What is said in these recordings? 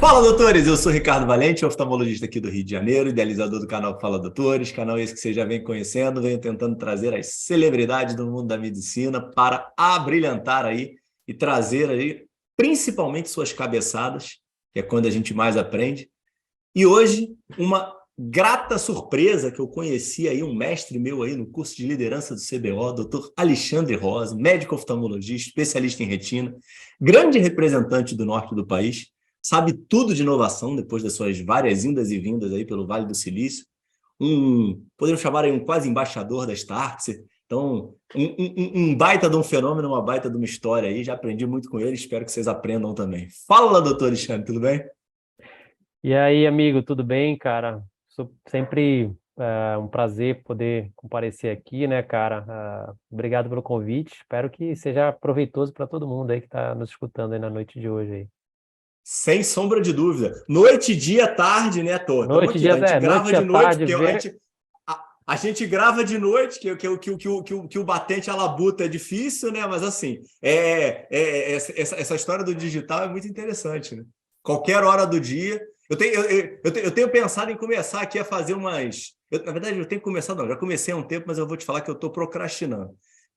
Fala, doutores! Eu sou Ricardo Valente, oftalmologista aqui do Rio de Janeiro, idealizador do canal Fala Doutores, canal esse que você já vem conhecendo, venho tentando trazer as celebridades do mundo da medicina para abrilhantar aí e trazer aí principalmente suas cabeçadas, que é quando a gente mais aprende. E hoje, uma grata surpresa que eu conheci aí um mestre meu aí no curso de liderança do CBO, doutor Alexandre Rosa, médico oftalmologista, especialista em retina, grande representante do norte do país, sabe tudo de inovação depois das suas várias indas e vindas aí pelo Vale do Silício, podemos chamar aí um quase embaixador da Startse. Então, um baita de um fenômeno, uma baita de uma história aí, já aprendi muito com ele, espero que vocês aprendam também. Fala, doutor Alexandre, tudo bem? E aí, amigo, tudo bem, cara? Sempre um prazer poder comparecer aqui, né, cara? Obrigado pelo convite. Espero que seja proveitoso para todo mundo aí que está nos escutando aí na noite de hoje aí. Sem sombra de dúvida. Noite, dia, tarde, né, Tô? Estamos Noite, aqui. dia, A gente noite, grava dia, de noite, tarde, porque ver. a gente grava de noite, que o batente à labuta é difícil, né? Mas assim, essa história do digital é muito interessante, né? Qualquer hora do dia. Eu tenho pensado em começar aqui a fazer umas. Na verdade, eu tenho começado, não, já comecei há um tempo, mas eu vou te falar que eu estou procrastinando,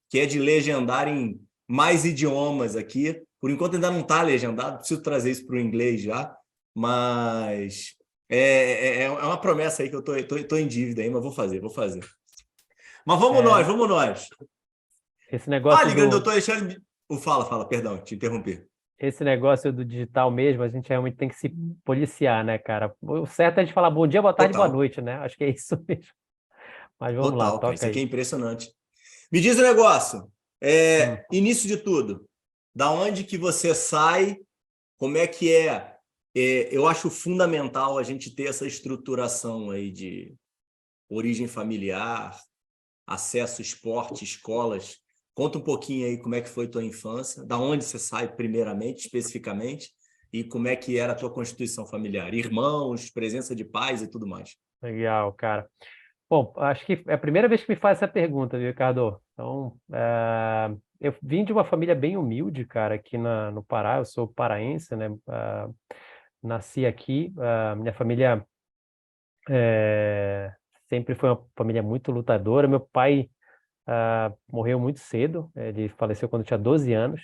que é de legendar em mais idiomas aqui. Por enquanto ainda não está legendado, preciso trazer isso para o inglês já, mas é uma promessa aí que eu tô em dívida aí, mas vou fazer, vou fazer. Mas vamos é, nós, vamos nós. esse negócio Fale, grande do, doutor Alexandre. Fala, perdão, te interrompi. esse negócio do digital mesmo, a gente realmente tem que se policiar, né, cara? O certo é a gente falar bom dia, boa tarde, boa Total, noite, né? Acho que é isso mesmo. Mas vamos lá, total, cara. Isso toca aqui é aí. impressionante. Me diz o negócio. Hum. Início de tudo. Da onde que você sai? Como é que é? Eu acho fundamental a gente ter essa estruturação aí de origem familiar, acesso, esporte, escolas. Conta um pouquinho aí como é que foi tua infância, da onde você sai primeiramente, especificamente, e como é que era a tua constituição familiar, irmãos, presença de pais e tudo mais. Legal, cara. Bom, acho que é a primeira vez que me faz essa pergunta, viu, Ricardo? Então, eu vim de uma família bem humilde, cara, aqui no Pará. Eu sou paraense, né? Nasci aqui. Minha família sempre foi uma família muito lutadora. Meu pai morreu muito cedo. Ele faleceu quando eu tinha 12 anos.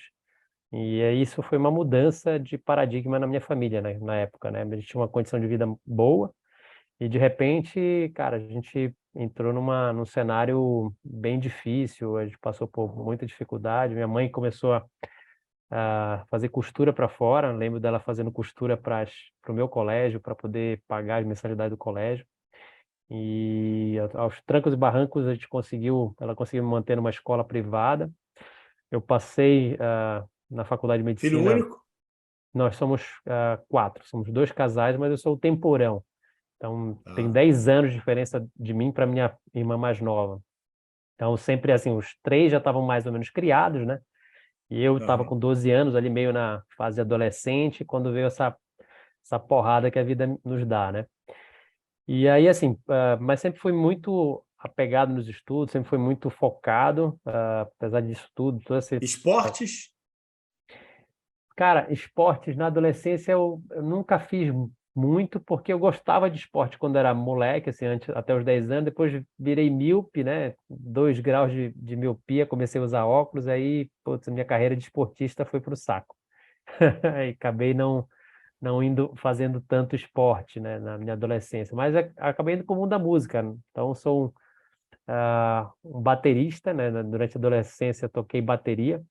E isso foi uma mudança de paradigma na minha família, né? Na época, né? A gente tinha uma condição de vida boa. E de repente, cara, a gente entrou num cenário bem difícil, a gente passou por muita dificuldade. Minha mãe começou a fazer costura para fora, lembro dela fazendo costura para o meu colégio, para poder pagar as mensalidades do colégio. E aos trancos e barrancos ela conseguiu me manter numa escola privada. Eu passei na faculdade de Filho medicina. único? Nós somos quatro, somos dois casais, mas eu sou o temporão. Então, tem Ah, 10 anos de diferença de mim para minha irmã mais nova. Então, sempre assim, os três já estavam mais ou menos criados, né? E eu estava aham. com 12 anos, ali meio na fase adolescente, quando veio essa porrada que a vida nos dá, né? E aí, assim, mas sempre fui muito apegado nos estudos, sempre fui muito focado, apesar disso tudo, todo esse... Esportes? Cara, esportes na adolescência eu nunca fiz muito, porque eu gostava de esporte quando era moleque, assim, antes, até os 10 anos, depois virei míope, né? 2 graus de miopia, comecei a usar óculos, aí, putz, minha carreira de esportista foi pro saco. Aí acabei não indo fazendo tanto esporte, né, na minha adolescência, mas acabei indo para o mundo da música. Então, sou um baterista, né? Durante a adolescência, toquei bateria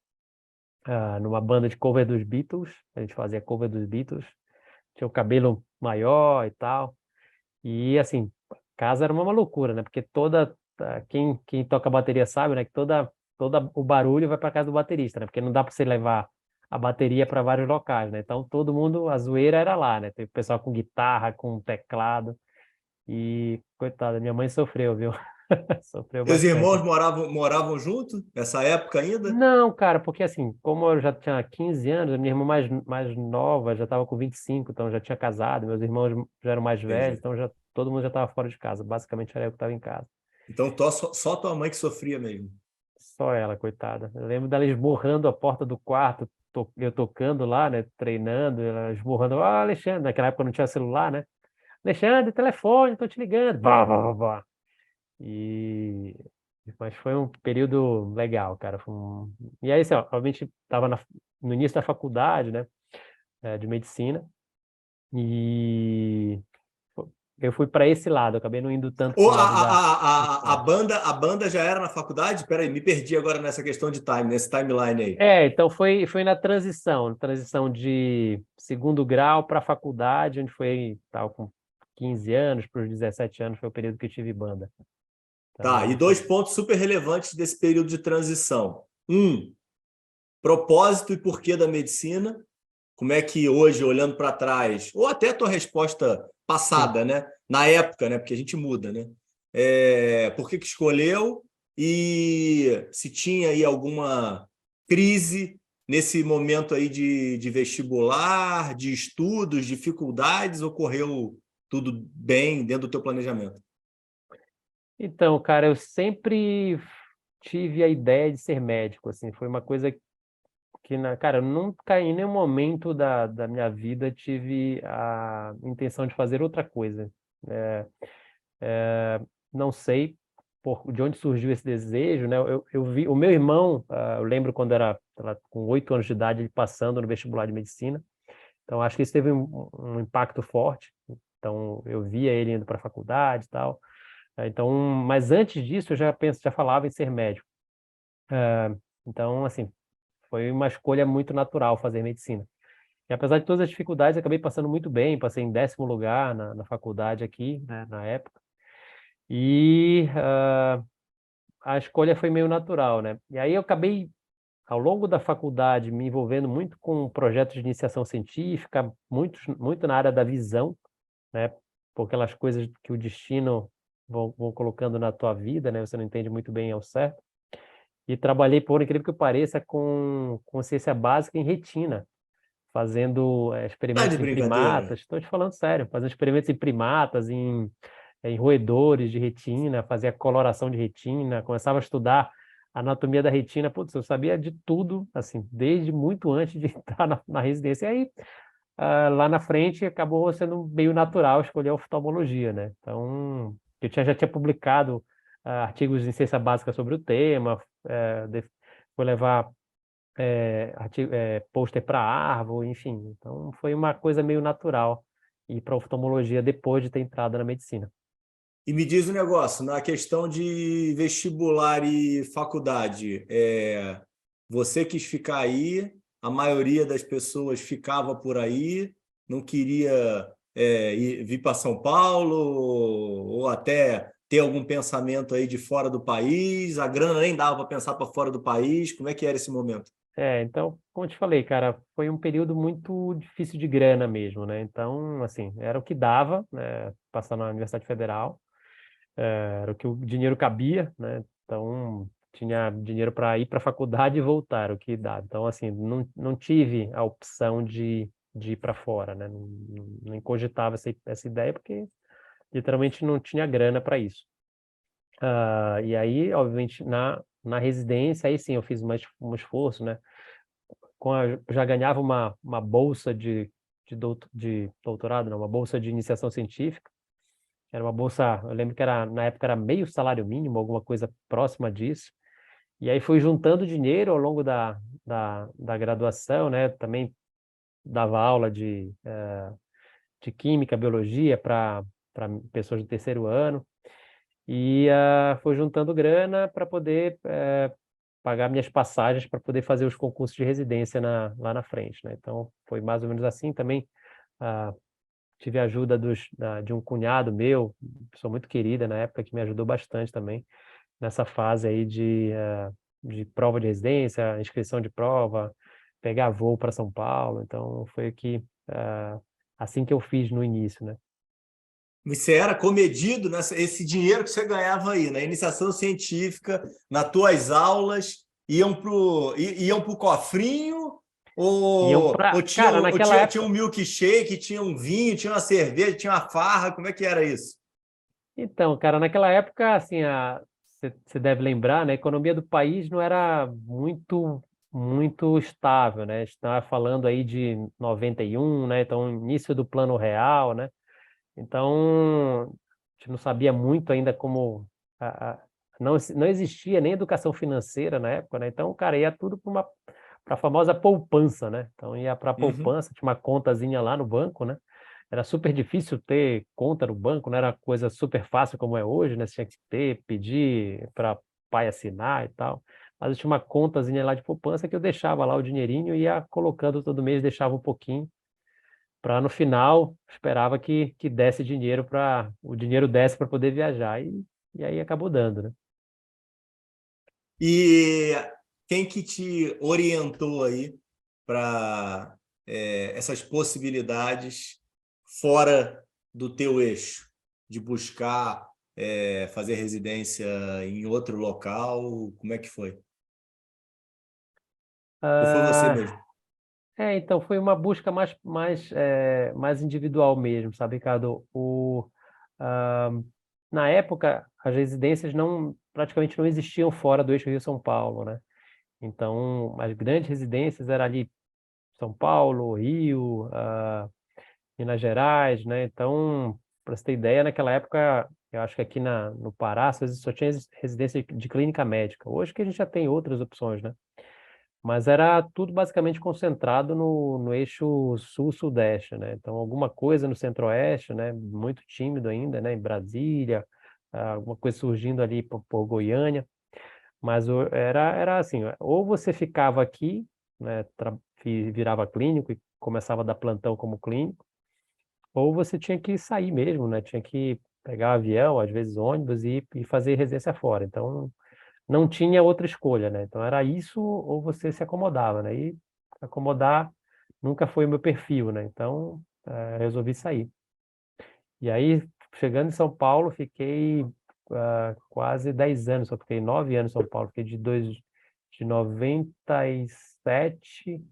numa banda de cover dos Beatles. A gente fazia cover dos Beatles. Tinha o cabelo maior e tal. E assim, casa era uma loucura, né? Porque quem toca bateria sabe, né? Que toda o barulho vai para casa do baterista, né? Porque não dá para você levar a bateria para vários locais, né? Então todo mundo, a zoeira era lá, né? Tem o pessoal com guitarra, com teclado. E coitada, minha mãe sofreu, viu? Sofreu Teus irmãos bastante. moravam junto nessa época ainda? Não, cara, porque assim, como eu já tinha 15 anos, a minha irmã mais nova já estava com 25, então já tinha casado, meus irmãos já eram mais velhos, Entendi. então todo mundo já estava fora de casa. Basicamente era eu que estava em casa. Então, só tua mãe que sofria mesmo. Só ela, coitada. Eu lembro dela esmurrando a porta do quarto eu tocando lá, né, treinando, ela esmurrando, Alexandre, naquela época não tinha celular, né? Alexandre, telefone, tô te ligando. Vá, vá, vá, vá. E mas foi um período legal, cara. E aí, assim, ó, obviamente, estava no início da faculdade, né, de medicina, e eu fui para esse lado, eu acabei não indo tanto Ou para o lado da a esporte. banda já era na faculdade? Peraí, me perdi agora nessa questão de time, nesse timeline aí. Então foi na transição de segundo grau para faculdade, onde foi, tal, com 15 anos para os 17 anos, foi o período que eu tive banda. Tá, e Então, dois pontos super relevantes desse período de transição. Propósito e porquê da medicina. Como é que hoje, olhando para trás, ou até a tua resposta sim. passada, né? Na época, né? Porque a gente muda, né? Por que escolheu e se tinha aí alguma crise nesse momento aí de vestibular, de estudos, dificuldades, ocorreu tudo bem dentro do teu planejamento? Então, cara, eu sempre tive a ideia de ser médico, assim, foi uma coisa que, cara, eu nunca em nenhum momento da minha vida tive a intenção de fazer outra coisa. É, não sei de onde surgiu esse desejo, né? Eu vi o meu irmão, eu lembro quando era sei lá, com 8 anos de idade, ele passando no vestibular de medicina. Então, acho que isso teve um impacto forte. Então, eu via ele indo para a faculdade e tal. Então, mas antes disso, eu já falava em ser médico. Então, assim, foi uma escolha muito natural fazer medicina. E apesar de todas as dificuldades, eu acabei passando muito bem, passei em 10º lugar na faculdade aqui, né, na época. E a escolha foi meio natural, né? E aí eu acabei, ao longo da faculdade, me envolvendo muito com projetos de iniciação científica, muito na área da visão, né? Por aquelas coisas que o destino vão colocando na tua vida, né? Você não entende muito bem ao certo. E trabalhei, por incrível que pareça, com ciência básica em retina, fazendo Tá de experimentos em brincadeira. primatas. Estou te falando sério, fazendo experimentos em primatas, em roedores de retina, fazia coloração de retina, começava a estudar a anatomia da retina. Putz, eu sabia de tudo, assim, desde muito antes de entrar na residência. E aí, lá na frente, acabou sendo meio natural escolher a oftalmologia, né? Então, já tinha publicado artigos em ciência básica sobre o tema, vou levar pôster para árvore, enfim. Então, foi uma coisa meio natural ir para oftalmologia depois de ter entrado na medicina. E me diz um negócio, na questão de vestibular e faculdade, você quis ficar aí, a maioria das pessoas ficava por aí, não queria vir para São Paulo, ou até ter algum pensamento aí de fora do país, a grana nem dava para pensar para fora do país, como é que era esse momento? Então, como eu te falei, cara, foi um período muito difícil de grana mesmo, né? Então, assim, era o que dava, né? Passar na Universidade Federal, era o que o dinheiro cabia, né? Então, tinha dinheiro para ir para a faculdade e voltar, era o que dava. Então, assim, não tive a opção de ir para fora, né? Não cogitava essa ideia porque literalmente não tinha grana para isso. E aí, obviamente, na residência, aí sim, eu fiz um esforço, né? Eu já ganhava uma bolsa de doutorado, não, uma bolsa de iniciação científica. Era uma bolsa, eu lembro que na época era meio salário mínimo, alguma coisa próxima disso. E aí fui juntando dinheiro ao longo da graduação, né? Também dava aula de química, biologia para pessoas do terceiro ano. E fui juntando grana para poder pagar minhas passagens para poder fazer os concursos de residência lá na frente, né? Então, foi mais ou menos assim. Também ah, tive a ajuda de um cunhado meu, pessoa muito querida na época, que me ajudou bastante também nessa fase aí de prova de residência, inscrição de prova, pegar voo para São Paulo. Então, foi assim que eu fiz no início, né? Você era comedido esse dinheiro que você ganhava aí na iniciação científica, nas tuas aulas, iam pro cofrinho ou Cara, naquela tinha um época. milkshake, tinha um vinho, tinha uma cerveja, tinha uma farra, como é que era isso? Então, cara, naquela época, assim, você deve lembrar, né? A economia do país não era muito muito estável, né? A gente estava falando aí de 91, né? Então, início do Plano Real, né? Então, a gente não sabia muito ainda como... não existia nem educação financeira na época, né? Então, cara, ia tudo para a famosa poupança, né? Então, ia para a Uhum. poupança, tinha uma contazinha lá no banco, né? Era super difícil ter conta no banco, não era coisa super fácil como é hoje, né? Você tinha que ter, pedir para pai assinar e tal. Mas eu tinha uma contazinha lá de poupança que eu deixava lá o dinheirinho e ia colocando todo mês, deixava um pouquinho para no final esperava que desse dinheiro para o dinheiro desse para poder viajar e aí acabou dando, né? E quem que te orientou aí para essas possibilidades fora do teu eixo, de buscar fazer residência em outro local? Como é que foi? Ou foi você Ah, mesmo? então foi uma busca mais individual mesmo, sabe, Ricardo? Ah, Na época, as residências praticamente não existiam fora do eixo Rio-São Paulo, né? Então, as grandes residências eram ali São Paulo, Rio, Minas Gerais, né? Então, para você ter ideia, naquela época, eu acho que aqui no Pará só tinha residência de clínica médica. Hoje que a gente já tem outras opções, né? Mas era tudo basicamente concentrado no eixo sul-sudeste, né? Então, alguma coisa no centro-oeste, né? Muito tímido ainda, né? Em Brasília, alguma coisa surgindo ali por Goiânia. Mas era assim, ou você ficava aqui, né? Virava clínico e começava a dar plantão como clínico, ou você tinha que sair mesmo, né? Tinha que pegar avião, às vezes ônibus e fazer residência fora. Então, não tinha outra escolha, né? Então, era isso ou você se acomodava, né? E acomodar nunca foi o meu perfil, né? Então, resolvi sair. E aí, chegando em São Paulo, fiquei quase 10 anos, só fiquei 9 anos em São Paulo, fiquei de 97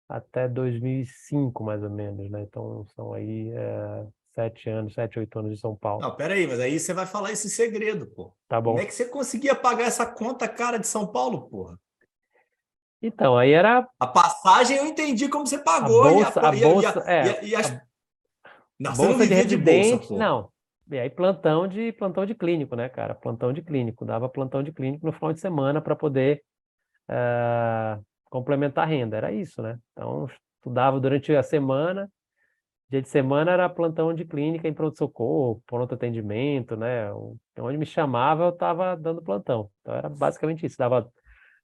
até 2005, mais ou menos, né? Então, são aí 7 anos, 7, 8 anos de São Paulo. Não, peraí, mas aí você vai falar esse segredo, pô. Tá Como bom. é que você conseguia pagar essa conta cara de São Paulo, porra? Então, aí era A passagem eu entendi como você a pagou bolsa, a bolsa, e a as... Não, você não bolsa de vivia de bolsa, residente, pô. não. E aí plantão de clínico, né, cara? Plantão de clínico, dava plantão de clínico no final de semana para poder ah, complementar a renda, era isso, né? Então, estudava durante a semana, dia de semana era plantão de clínica em pronto-socorro, pronto atendimento, né? Onde me chamava, eu estava dando plantão. Então, era basicamente isso, dava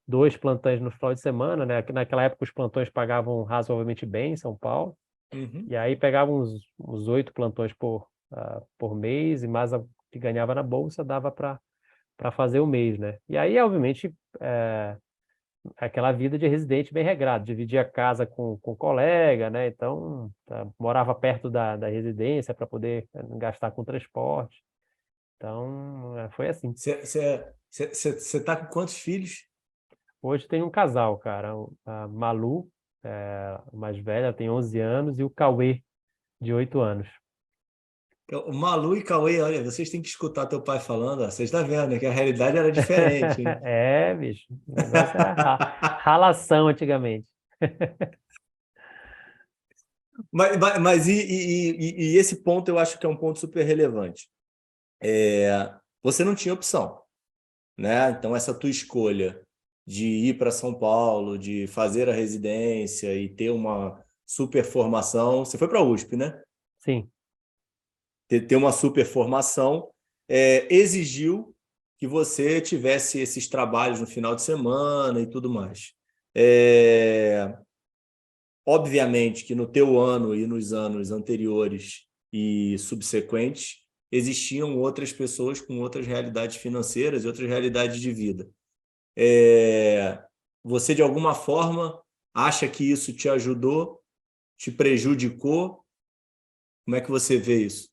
2 plantões no final de semana, né? Naquela época os plantões pagavam razoavelmente bem em São Paulo. Uhum. E aí pegava uns 8 plantões por mês e mais a que ganhava na bolsa dava para fazer o mês, né? E aí, obviamente, aquela vida de residente bem regrado, dividia a casa com o colega, né? Então, morava perto da residência para poder gastar com transporte. Então, foi assim. Você tá com quantos filhos? Hoje tem um casal, cara, a Malu, a mais velha, tem 11 anos, e o Cauê, de 8 anos. O Malu e Cauê, olha, vocês têm que escutar teu pai falando, ó, vocês estão vendo, né, que a realidade era diferente, hein? É, bicho. O negócio era ralação antigamente. Mas esse ponto eu acho que é um ponto super relevante. Você não tinha opção, né? Então, essa tua escolha de ir para São Paulo, de fazer a residência e ter uma super formação, você foi para a USP, né? Sim. Ter uma super formação exigiu que você tivesse esses trabalhos no final de semana e tudo mais. É, Obviamente que no teu ano e nos anos anteriores e subsequentes existiam outras pessoas com outras realidades financeiras e outras realidades de vida. Você, de alguma forma, acha que isso te ajudou, te prejudicou? Como é que você vê isso?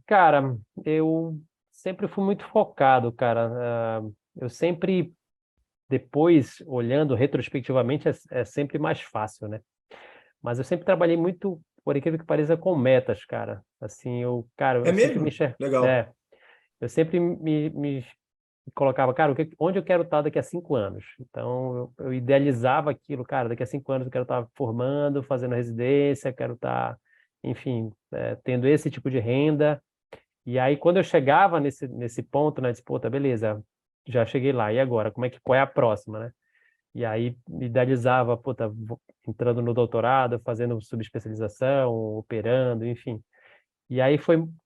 Cara, eu sempre fui muito focado, cara. Eu sempre, depois, olhando retrospectivamente, é sempre mais fácil, né? Mas eu sempre trabalhei muito, por incrível que pareça, com metas, cara. Assim, cara, É eu sempre me mesmo? enxer... Legal. eu sempre me colocava, cara, onde eu quero estar daqui a 5 anos? Então, eu idealizava aquilo, cara, daqui a 5 anos eu quero estar formando, fazendo residência, quero estar, enfim, tendo esse tipo de renda. E aí, quando eu chegava nesse ponto, né, disse, puta, beleza, já cheguei lá, e agora? Qual é a próxima, né? E aí, me idealizava, puta, entrando no doutorado, fazendo subespecialização, operando, enfim. E aí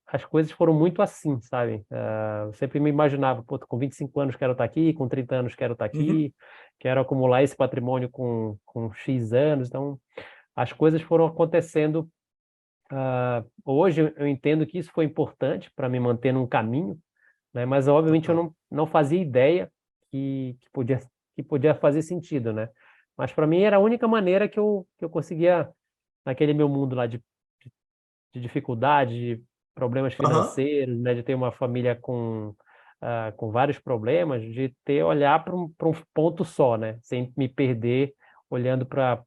as coisas foram muito assim, sabe? Eu sempre me imaginava, pô, com 25 anos quero estar aqui, com 30 anos quero estar Uhum. aqui, quero acumular esse patrimônio com X anos. Então, as coisas foram acontecendo. Hoje eu entendo que isso foi importante para me manter num caminho, né? Mas obviamente eu Total. não fazia ideia que podia fazer sentido, né? Mas para mim era a única maneira que eu conseguia, naquele meu mundo lá de dificuldade, de problemas Aham. financeiros, né, de ter uma família com vários problemas, de ter olhar para um ponto só, né, sem me perder olhando para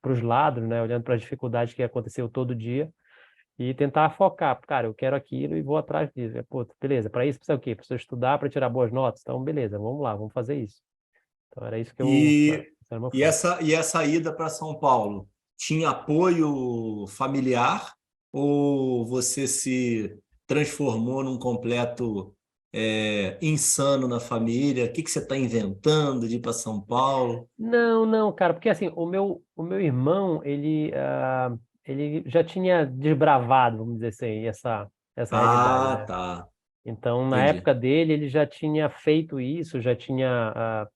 os lados, né, olhando para as dificuldades que aconteceu todo dia e tentar focar, cara, eu quero aquilo e vou atrás disso. Pô, beleza, para isso precisa o quê? Precisa estudar para tirar boas notas? Então, beleza, vamos lá, vamos fazer isso. Então, era isso que E, esse era o meu e, foco. essa, e essa ida para São Paulo tinha apoio familiar ou você se transformou num completo insano na família? O que que você está inventando de ir para São Paulo? Não, não, cara, porque assim, o meu irmão, ele já tinha desbravado, vamos dizer assim, essa realidade, Ah, né? tá. Então, na Entendi. época dele, ele já tinha feito isso, já tinha,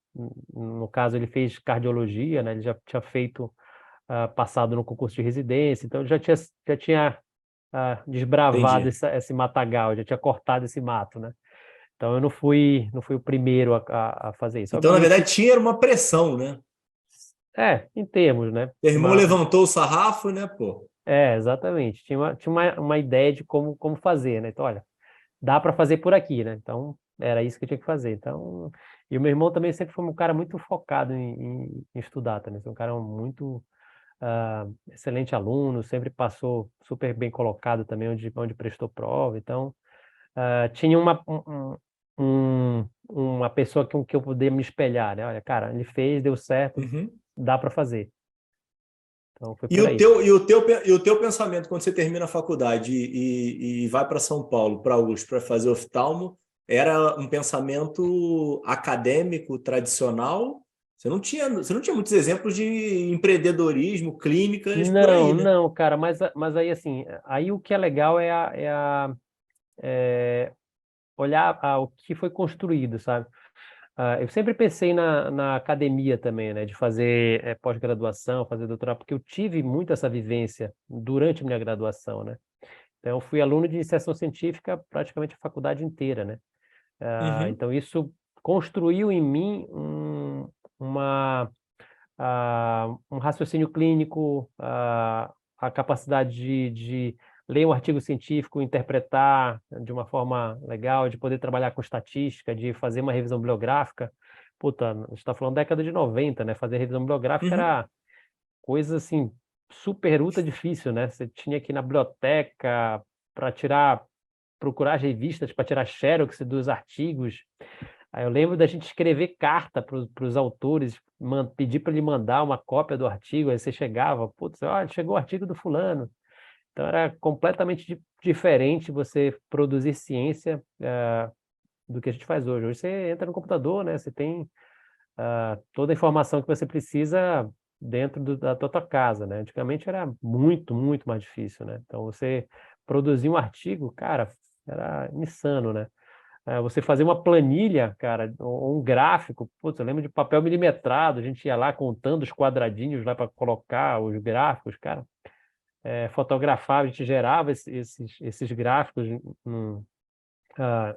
no caso, ele fez cardiologia, né? Ele já tinha feito, passado no concurso de residência, então ele já tinha desbravado Entendi. esse matagal, já tinha cortado esse mato, né? Então, eu não fui o primeiro a fazer isso. Então, na Obviamente, verdade, tinha uma pressão, né? em termos, né? Teu irmão levantou o sarrafo, né, pô? Exatamente. Tinha uma ideia de como fazer, né? Então, olha, dá para fazer por aqui, né? Então, era isso que eu tinha que fazer. Então, e o meu irmão também sempre foi um cara muito focado em estudar também. Foi um cara muito excelente aluno, sempre passou super bem colocado também onde prestou prova. Então, tinha uma pessoa com que eu podia me espelhar, né? Olha, cara, ele fez, deu certo, Uhum. dá para fazer. Então, foi E por o aí. teu, e o teu, e o teu pensamento quando você termina a faculdade e vai para São Paulo, para a USP, para fazer oftalmo, era um pensamento acadêmico tradicional? Você não tinha muitos exemplos de empreendedorismo, clínicas por Não, aí, né? não, cara, mas aí assim, aí o que é legal é olhar o que foi construído, sabe? Eu sempre pensei na academia também, né, de fazer pós-graduação, fazer doutorado, porque eu tive muito essa vivência durante minha graduação, né? Então, eu fui aluno de iniciação científica praticamente a faculdade inteira, né? Uhum, Então, isso construiu em mim uma um raciocínio clínico, a capacidade de ler um artigo científico, interpretar de uma forma legal, de poder trabalhar com estatística, de fazer uma revisão bibliográfica. Puta, a gente está falando década de 90, né? Fazer revisão bibliográfica uhum, era coisa assim, super ultra difícil, né? Você tinha que ir na biblioteca para procurar as revistas para tirar xerox dos artigos. Aí eu lembro da gente escrever carta para os autores, pedir para ele mandar uma cópia do artigo, aí você chegava, putz, olha, chegou o artigo do fulano. Então era completamente diferente você produzir ciência do que a gente faz hoje. Hoje você entra no computador, né? Você tem toda a informação que você precisa dentro da tua casa, né? Antigamente era muito, muito mais difícil, né? Então você produzir um artigo, cara, era insano, né? Você fazer uma planilha, cara, ou um gráfico, putz, eu lembro de papel milimetrado, a gente ia lá contando os quadradinhos lá para colocar os gráficos, cara, fotografava, a gente gerava esses gráficos ah,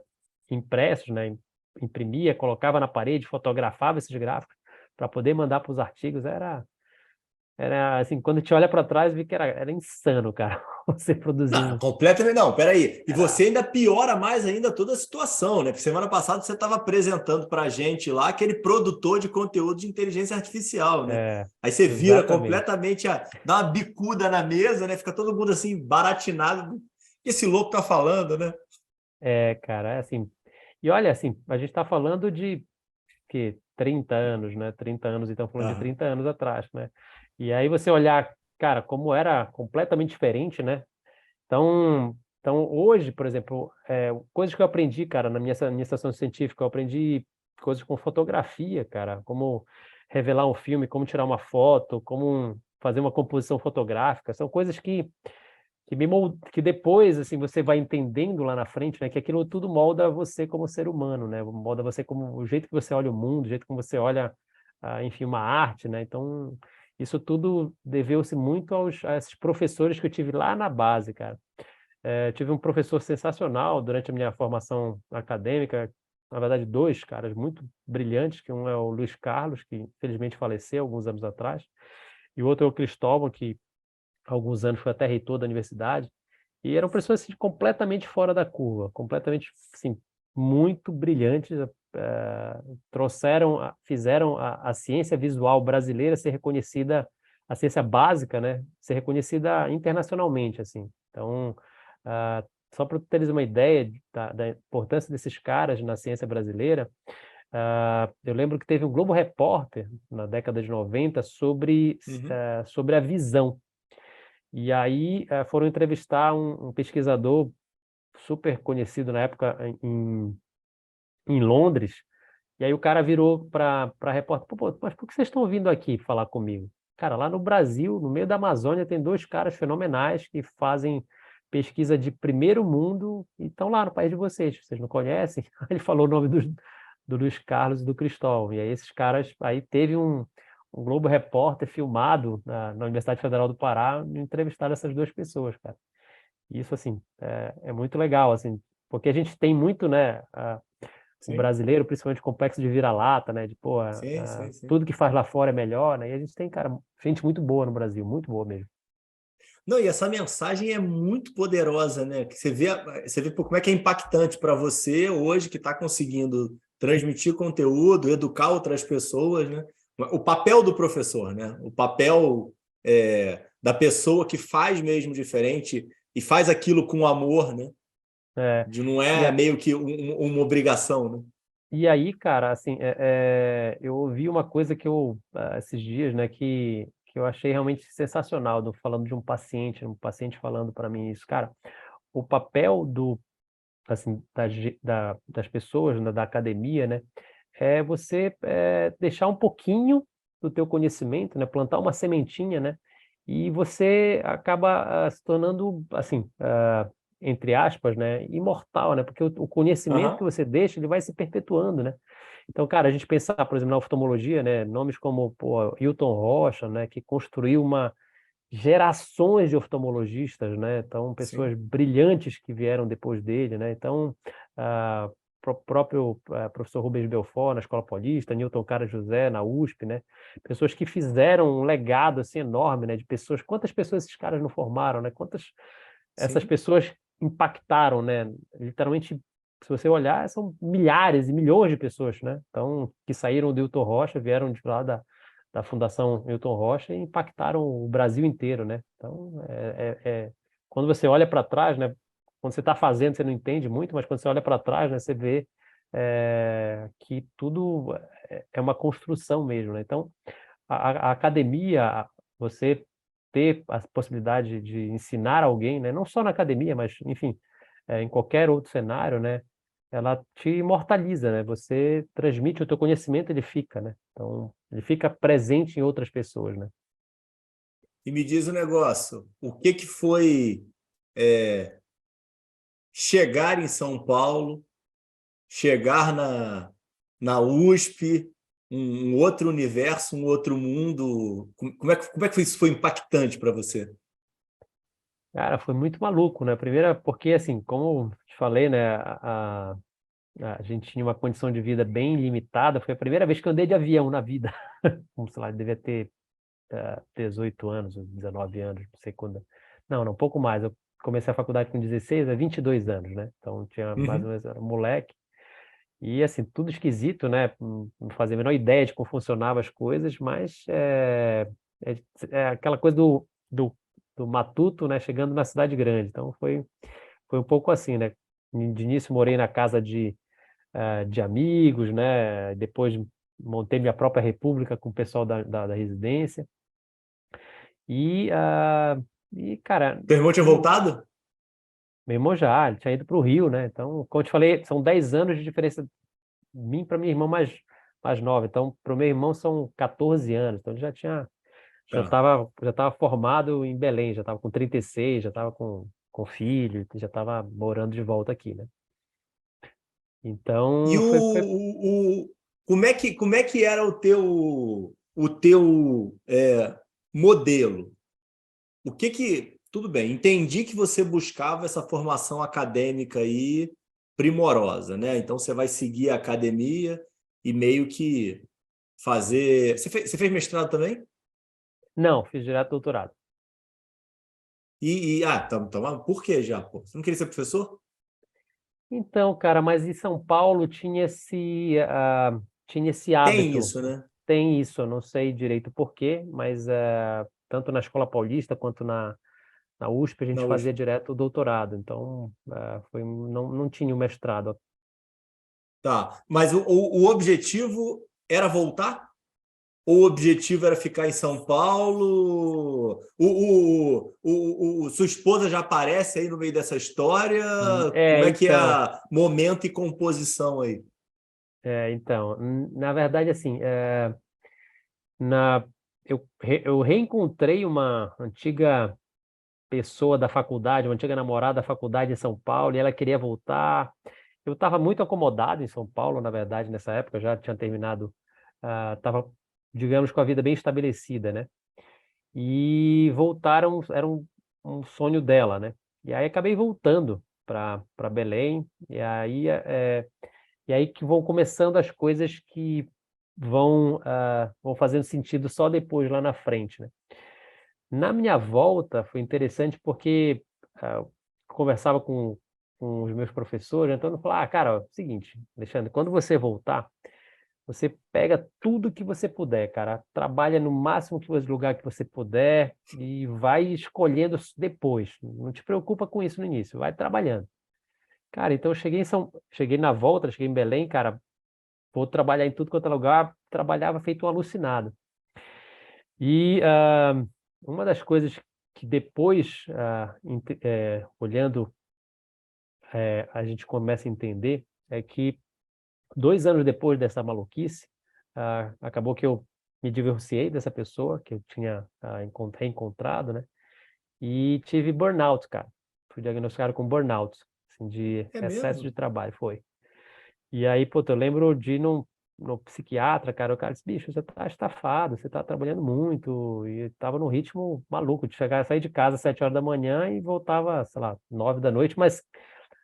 impressos, né? Imprimia, colocava na parede, fotografava esses gráficos para poder mandar para os artigos, era assim, quando a gente olha para trás, vi que era insano, cara, você produzir Não, completamente não, peraí. E você ainda piora mais ainda toda a situação, né? Porque semana passada você estava apresentando para a gente lá aquele produtor de conteúdo de inteligência artificial, né? Aí você vira exatamente. completamente, dá uma bicuda na mesa, né? Fica todo mundo assim, baratinado. O que esse louco tá falando, né? Cara, é assim. E olha, assim, a gente está falando de que 30 anos, né? 30 anos, então falando de Aham. 30 anos atrás, né? E aí você olhar, cara, como era completamente diferente, né? Então hoje, por exemplo, coisas que eu aprendi, cara, na minha estação científica, eu aprendi coisas com fotografia, cara, como revelar um filme, como tirar uma foto, como fazer uma composição fotográfica, são coisas que depois, assim, você vai entendendo lá na frente, né, que aquilo tudo molda você como ser humano, né, molda você como o jeito que você olha o mundo, o jeito como você olha, enfim, uma arte, né, então isso tudo deveu-se muito a esses professores que eu tive lá na base, cara. Tive um professor sensacional durante a minha formação acadêmica, na verdade dois caras muito brilhantes, que um é o Luiz Carlos, que infelizmente faleceu alguns anos atrás, e o outro é o Cristóvão, que há alguns anos foi até reitor da universidade, e eram pessoas assim, completamente fora da curva, completamente assim, muito brilhantes, fizeram a ciência visual brasileira ser reconhecida, a ciência básica, né, ser reconhecida internacionalmente, assim. Então, ah, só para teres uma ideia da importância desses caras na ciência brasileira, eu lembro que teve um Globo Repórter na década de 90 Uhum. sobre a visão. E aí foram entrevistar um pesquisador super conhecido na época em Londres, e aí o cara virou para repórter, pô, mas por que vocês estão vindo aqui falar comigo? Cara, lá no Brasil, no meio da Amazônia, tem dois caras fenomenais que fazem pesquisa de primeiro mundo e estão lá no país de vocês não conhecem? Ele falou o nome do Luiz Carlos e do Cristóvão, e aí esses caras, aí teve um Globo Repórter filmado na Universidade Federal do Pará, entrevistado essas duas pessoas, cara. Isso, assim, é muito legal, assim, porque a gente tem muito, né, o Sim, brasileiro, principalmente complexo de vira-lata, né, de, pô, sim, sim, sim. tudo que faz lá fora é melhor, né, e a gente tem, cara, gente muito boa no Brasil, muito boa mesmo. Não, e essa mensagem é muito poderosa, né? Que você vê pô, como é que é impactante para você hoje que está conseguindo transmitir conteúdo, educar outras pessoas, né? O papel do professor, né? O papel da pessoa que faz mesmo diferente e faz aquilo com amor, né? É, De não e, é a- meio que uma obrigação, né? e aí, cara, assim, eu ouvi uma coisa esses dias, né, que eu achei realmente sensacional, falando de um paciente falando para mim isso, cara, o papel assim, das pessoas, né, da academia, né, é você deixar um pouquinho do teu conhecimento, né, plantar uma sementinha, né, e você acaba se tornando, assim, entre aspas, né, imortal, né, porque o conhecimento que Aham, você deixa, ele vai se perpetuando, né. Então, cara, a gente pensar, por exemplo, na oftalmologia, né, nomes como, pô, Hilton Rocha, né, que construiu gerações de oftalmologistas, né? Então, pessoas sim, brilhantes que vieram depois dele, né? Então, próprio professor Rubens Belfort na Escola Paulista, Newton Cara José na USP, né? Pessoas que fizeram um legado assim enorme, né? De pessoas, quantas pessoas esses caras não formaram, né? Quantas essas sim, pessoas impactaram, né? Literalmente, se você olhar, são milhares e milhões de pessoas, né? Então, que saíram do Hilton Rocha, vieram de lá da Fundação Hilton Rocha e impactaram o Brasil inteiro, né? Então, quando você olha para trás, né? Quando você está fazendo, você não entende muito, mas quando você olha para trás, né? Você vê que tudo é uma construção mesmo, né? Então, a academia, você ter a possibilidade de ensinar alguém, né? Não só na academia, mas, enfim, em qualquer outro cenário, né? Ela te imortaliza, né? Você transmite o teu conhecimento, ele fica, né? Então, ele fica presente em outras pessoas, né? e me diz o negócio, o que que foi é, chegar em São Paulo, chegar na USP, um outro universo, um outro mundo? Como é que isso foi impactante para você? Cara, foi muito maluco, né? Primeiro, porque, assim, como te falei, né? A gente tinha uma condição de vida bem limitada. Foi a primeira vez que eu andei de avião na vida. Como, sei lá, devia ter 18 anos, 19 anos, não sei quando. Não, não, um pouco mais. Eu comecei a faculdade com 16 a 22 anos, né? Então tinha mais ou Uhum, menos, era um moleque. E assim, tudo esquisito, né? Não fazia a menor ideia de como funcionavam as coisas, mas é, é aquela coisa do matuto, né? Chegando na cidade grande. Então foi um pouco assim, né? De início morei na casa de amigos, né? Depois montei minha própria república com o pessoal da residência. E, cara, Teu irmão tinha voltado? meu irmão ele tinha ido para o Rio, né? Então, como eu te falei, são 10 anos de diferença de mim para minha irmã mais nova. Então, para o meu irmão são 14 anos. Então, ele Tá. já tava formado em Belém, já estava com 36, já estava com filho, já estava morando de volta aqui, né? E Então, como é que era o teu modelo? O que que... Tudo bem, entendi que você buscava essa formação acadêmica aí primorosa, né? Então você vai seguir a academia e meio que fazer... você fez mestrado também? não, fiz direto doutorado. Por que já, pô? Você não queria ser professor? Então, cara, mas em São Paulo tinha esse Tem hábito. isso, né? Tem isso, eu não sei direito por quê, mas tanto na Escola Paulista quanto na USP a gente Na fazia USP. direto o doutorado. Então, não tinha o mestrado. Tá. Mas o objetivo era voltar? Ou o objetivo era ficar em São Paulo? Sua esposa já aparece aí no meio dessa história? Como é que é Então, momento e composição aí? na verdade, assim, na, eu reencontrei uma antiga pessoa da faculdade, uma antiga namorada da faculdade em São Paulo, e ela queria voltar. Eu estava muito acomodado em São Paulo, na verdade, nessa época, eu já tinha terminado, estava, digamos, com a vida bem estabelecida, né? E voltaram, era um sonho dela, né? E aí acabei voltando para Belém, e aí que vão começando as coisas que vão fazendo sentido só depois, lá na frente, né? Na minha volta, foi interessante porque eu conversava com os meus professores, então eu falava, cara, ó, seguinte, Alexandre, quando você voltar, você pega tudo que você puder, cara, trabalha no máximo lugar que você puder e vai escolhendo depois. Não te preocupa com isso no início, vai trabalhando. Cara, então eu cheguei na volta, cheguei em Belém, cara, vou trabalhar em tudo quanto é lugar, trabalhava feito um alucinado. E uma das coisas que depois, olhando, a gente começa a entender é que 2 anos depois dessa maluquice, acabou que eu me divorciei dessa pessoa que eu tinha reencontrado, né? E tive burnout, cara. Fui diagnosticado com burnout, assim, de É excesso de mesmo? trabalho, foi. E aí, pô, eu lembro de ir no psiquiatra, cara, o cara disse, bicho, você tá estafado, você tá trabalhando muito, e tava num ritmo maluco, de sair de casa às 7 horas da manhã e voltava, sei lá, 9 da noite, mas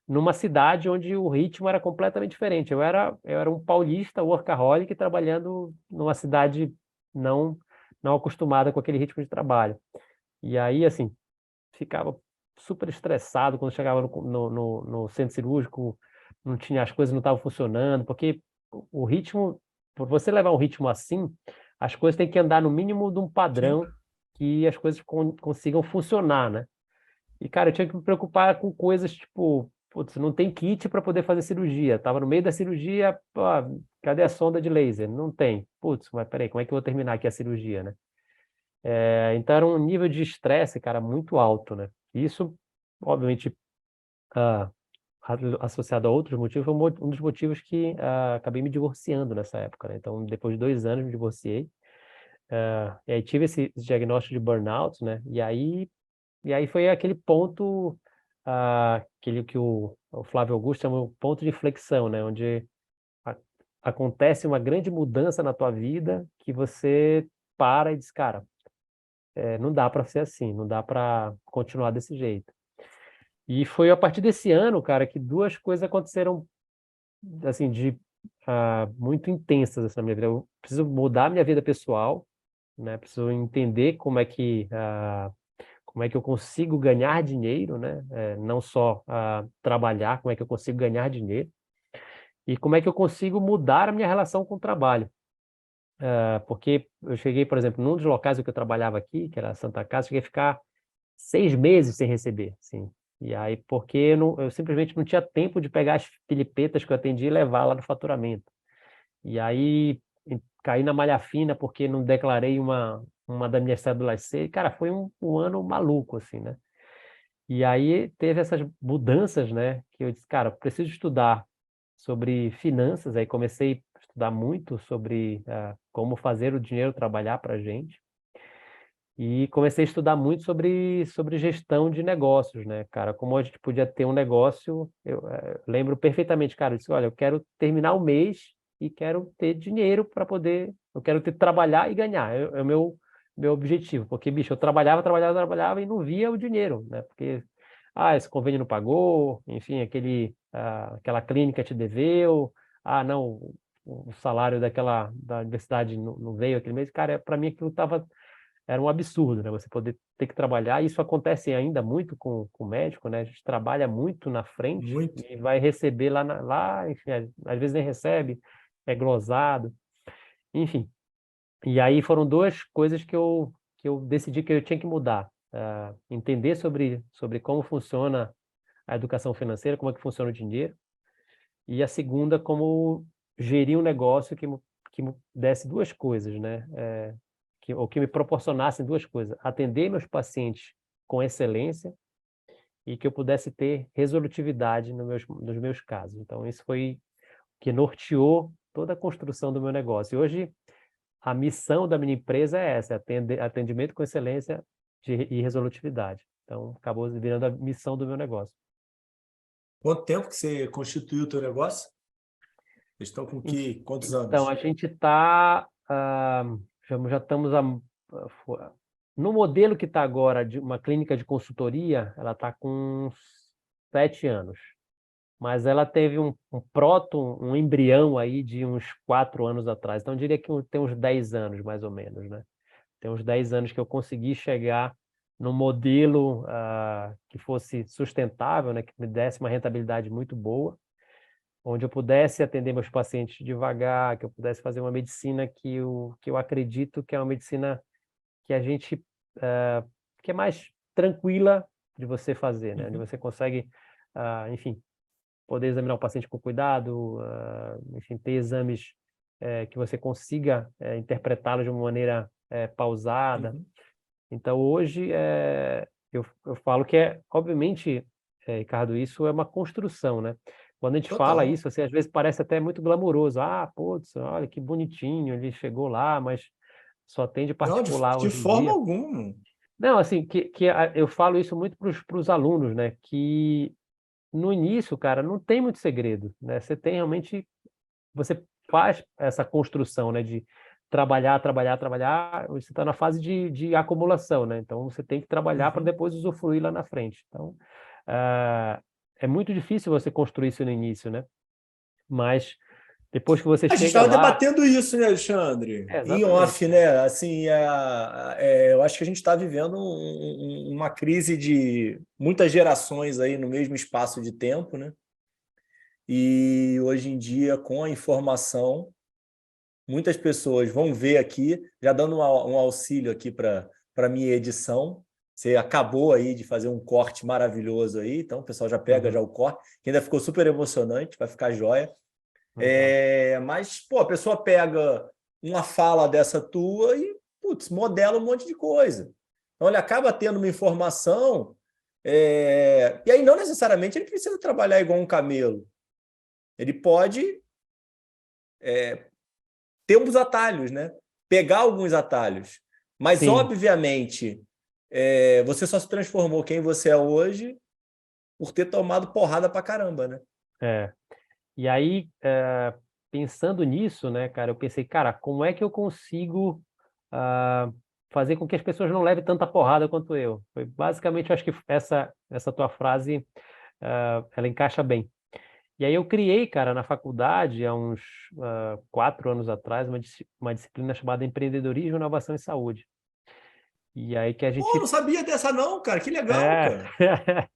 numa cidade onde o ritmo era completamente diferente. Eu era um paulista, workaholic, trabalhando numa cidade não, não acostumada com aquele ritmo de trabalho. E aí, assim, ficava super estressado quando chegava no centro cirúrgico, não tinha, as coisas não estavam funcionando, porque o ritmo, por você levar um ritmo assim, as coisas têm que andar no mínimo de um Sim. padrão que as coisas consigam funcionar, né? E, cara, eu tinha que me preocupar com coisas tipo, putz, não tem kit para poder fazer cirurgia. Tava no meio da cirurgia, pô, cadê a sonda de laser? Não tem. Putz, mas peraí, como é que eu vou terminar aqui a cirurgia, né? Então era um nível de estresse, cara, muito alto, né? Isso, obviamente, ah, associado a outros motivos, foi um dos motivos que acabei me divorciando nessa época, né? Então, depois de 2 anos, me divorciei. E aí tive esse diagnóstico de burnout, né? E aí foi aquele ponto, aquele que o Flávio Augusto chama o ponto de inflexão, né? Onde a- acontece uma grande mudança na tua vida que você para e diz, cara, não dá para ser assim, não dá para continuar desse jeito. E foi a partir desse ano, cara, que duas coisas aconteceram, assim, muito intensas assim, na minha vida. Eu preciso mudar a minha vida pessoal, né? Preciso entender como é que eu consigo ganhar dinheiro, né? Não só trabalhar, como é que eu consigo ganhar dinheiro e como é que eu consigo mudar a minha relação com o trabalho. Porque eu cheguei, por exemplo, num dos locais que eu trabalhava aqui, que era a Santa Casa, cheguei a ficar 6 meses sem receber, assim. E aí, porque eu simplesmente não tinha tempo de pegar as filipetas que eu atendi e levar lá no faturamento. E aí, caí na malha fina porque não declarei uma das minhas cédulas C. Cara, foi um ano maluco, assim, né? E aí teve essas mudanças, né? Que eu disse, cara, preciso estudar sobre finanças. Aí comecei a estudar muito sobre como fazer o dinheiro trabalhar para a gente. E comecei a estudar muito sobre gestão de negócios, né, cara? Como a gente podia ter um negócio, eu lembro perfeitamente, cara, eu disse, olha, eu quero terminar o mês e quero ter dinheiro para poder, eu quero ter trabalhar e ganhar, é o meu objetivo, porque, bicho, eu trabalhava e não via o dinheiro, né? Porque, esse convênio não pagou, enfim, aquela clínica te deveu, não, o salário da universidade não veio aquele mês, cara, para mim aquilo estava era um absurdo, né? Você poder ter que trabalhar. Isso acontece ainda muito com o médico, né? A gente trabalha muito na frente Muito. e vai receber lá, enfim, às vezes nem recebe, é glosado, enfim. E aí foram duas coisas que eu decidi que eu tinha que mudar. Entender sobre como funciona a educação financeira, como é que funciona o dinheiro, e a segunda, como gerir um negócio que me desse duas coisas, né? Ou que me proporcionassem duas coisas: atender meus pacientes com excelência e que eu pudesse ter resolutividade nos meus casos. Então, isso foi o que norteou toda a construção do meu negócio. E hoje, a missão da minha empresa é essa: atendimento com excelência e resolutividade. Então, acabou virando a missão do meu negócio. Quanto tempo que você constituiu o teu negócio? Vocês estão com quantos Então, a anos? gente está, já estamos no modelo que está agora de uma clínica de consultoria, ela está com uns 7 anos, mas ela teve um embrião aí de uns 4 anos atrás, então eu diria que tem uns 10 anos, mais ou menos, né? Tem uns 10 anos que eu consegui chegar num modelo que fosse sustentável, né? Que me desse uma rentabilidade muito boa, onde eu pudesse atender meus pacientes devagar, que eu pudesse fazer uma medicina que eu acredito que é uma medicina que a gente que é mais tranquila de você fazer, né? Onde Uhum. você consegue, enfim, poder examinar o paciente com cuidado, enfim, ter exames que você consiga interpretá-los de uma maneira pausada. Uhum. Então, hoje, eu falo que obviamente, Ricardo, isso é uma construção, né? Quando a gente fala Total. isso, assim, às vezes parece até muito glamuroso. Putz, olha que bonitinho, ele chegou lá, mas só atende Não, particular de hoje em forma dia. alguma. Não, assim, eu falo isso muito para os alunos, né? Que no início, cara, não tem muito segredo, né? Você tem realmente, você faz essa construção, né? De trabalhar, trabalhar, trabalhar. Você está na fase de acumulação, né? Então você tem que trabalhar para Uhum. depois usufruir lá na frente. Então, ah, é muito difícil você construir isso no início, né? Mas depois que você A gente chega estava lá, debatendo isso, né, Alexandre? Em exatamente, off, cara. né? Assim, eu acho que a gente está vivendo uma crise de muitas gerações aí no mesmo espaço de tempo, né? E hoje em dia, com a informação, muitas pessoas vão ver aqui, já dando um auxílio aqui para minha edição. Você acabou aí de fazer um corte maravilhoso aí, então o pessoal já pega Uhum, já o corte, que ainda ficou super emocionante, vai ficar joia. legal. Mas, pô, a pessoa pega uma fala dessa tua e, putz, modela um monte de coisa. Então, ele acaba tendo uma informação, e aí não necessariamente ele precisa trabalhar igual um camelo. Ele pode ter uns atalhos, né? Pegar alguns atalhos. Mas, Sim, obviamente, você só se transformou quem você é hoje por ter tomado porrada pra caramba, né? é. E aí, pensando nisso, né, cara, eu pensei, cara, como é que eu consigo ah, fazer com que as pessoas não levem tanta porrada quanto eu? Foi basicamente, eu acho que essa tua frase, ela encaixa bem. E aí eu criei, cara, na faculdade, há uns 4 anos atrás, uma disciplina chamada Empreendedorismo, Inovação e Saúde. E aí que a Pô, gente... não sabia dessa não, cara. Que legal, É, cara.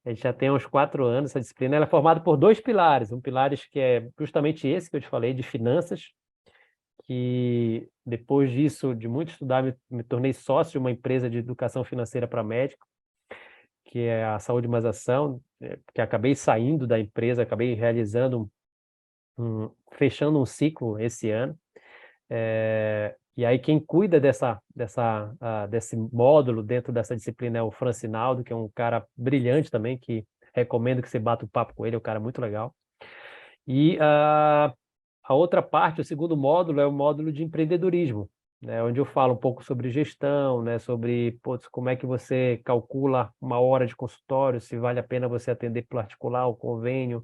a gente já tem uns 4 anos essa disciplina. Ela é formada por dois pilares. Um pilar que é justamente esse que eu te falei, de finanças, que depois disso, de muito estudar, me tornei sócio de uma empresa de educação financeira para médico, que é a Saúde Mais Ação, que acabei saindo da empresa, acabei realizando fechando um ciclo esse ano. E aí quem cuida desse módulo dentro dessa disciplina é o Francinaldo, que é um cara brilhante também, que recomendo que você bata o papo com ele, é um cara muito legal. E a outra parte, o segundo módulo, é o módulo de empreendedorismo, né, onde eu falo um pouco sobre gestão, né, sobre como é que você calcula uma hora de consultório, se vale a pena você atender particular ou convênio,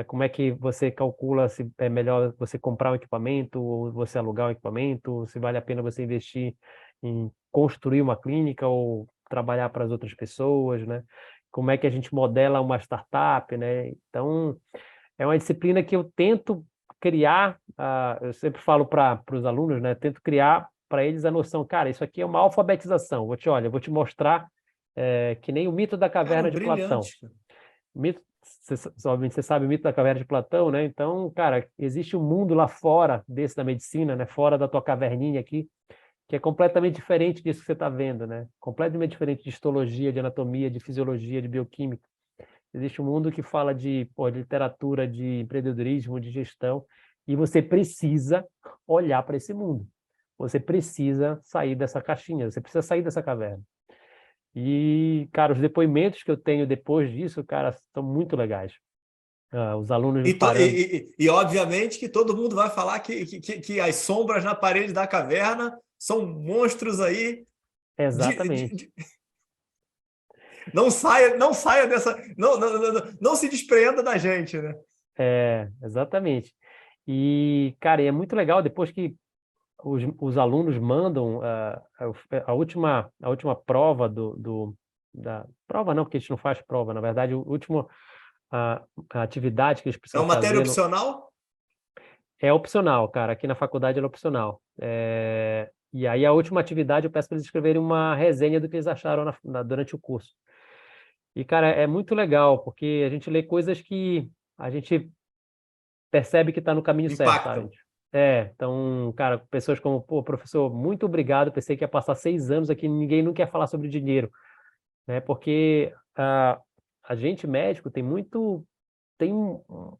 como é que você calcula se é melhor você comprar um equipamento ou você alugar um equipamento, se vale a pena você investir em construir uma clínica ou trabalhar para as outras pessoas, né? Como é que a gente modela uma startup, né? Então, é uma disciplina que eu tento criar, eu sempre falo para os alunos, né? Tento criar para eles a noção, cara, isso aqui é uma alfabetização. Eu vou te mostrar que nem o mito da Cara, caverna de Platão. brilhante. Mito, obviamente você sabe o mito da caverna de Platão, né? Então, cara, existe um mundo lá fora desse da medicina, né? Fora da tua caverninha aqui, que é completamente diferente disso que você está vendo, né? Completamente diferente de histologia, de anatomia, de fisiologia, de bioquímica. Existe um mundo que fala de literatura, de empreendedorismo, de gestão, e você precisa olhar para esse mundo. Você precisa sair dessa caixinha, você precisa sair dessa caverna. E, cara, os depoimentos que eu tenho depois disso, cara, são muito legais. Os alunos me parando. Obviamente que todo mundo vai falar que as sombras na parede da caverna são monstros aí. Exatamente. Não saia dessa. Não se despreenda da gente, né? Exatamente. E, cara, e é muito legal depois que os alunos mandam a última prova da prova não, porque a gente não faz prova, na verdade, a atividade que eles É precisam uma matéria fazer opcional? é opcional, cara. Aqui na faculdade ela é opcional. E aí a última atividade eu peço para eles escreverem uma resenha do que eles acharam durante o curso. E, cara, é muito legal, porque a gente lê coisas que a gente percebe que está no caminho certo, sabe? Impactam. Então, cara, pessoas como, pô, professor, muito obrigado, pensei que ia passar 6 anos aqui, ninguém nunca ia falar sobre dinheiro, né? Porque a gente médico tem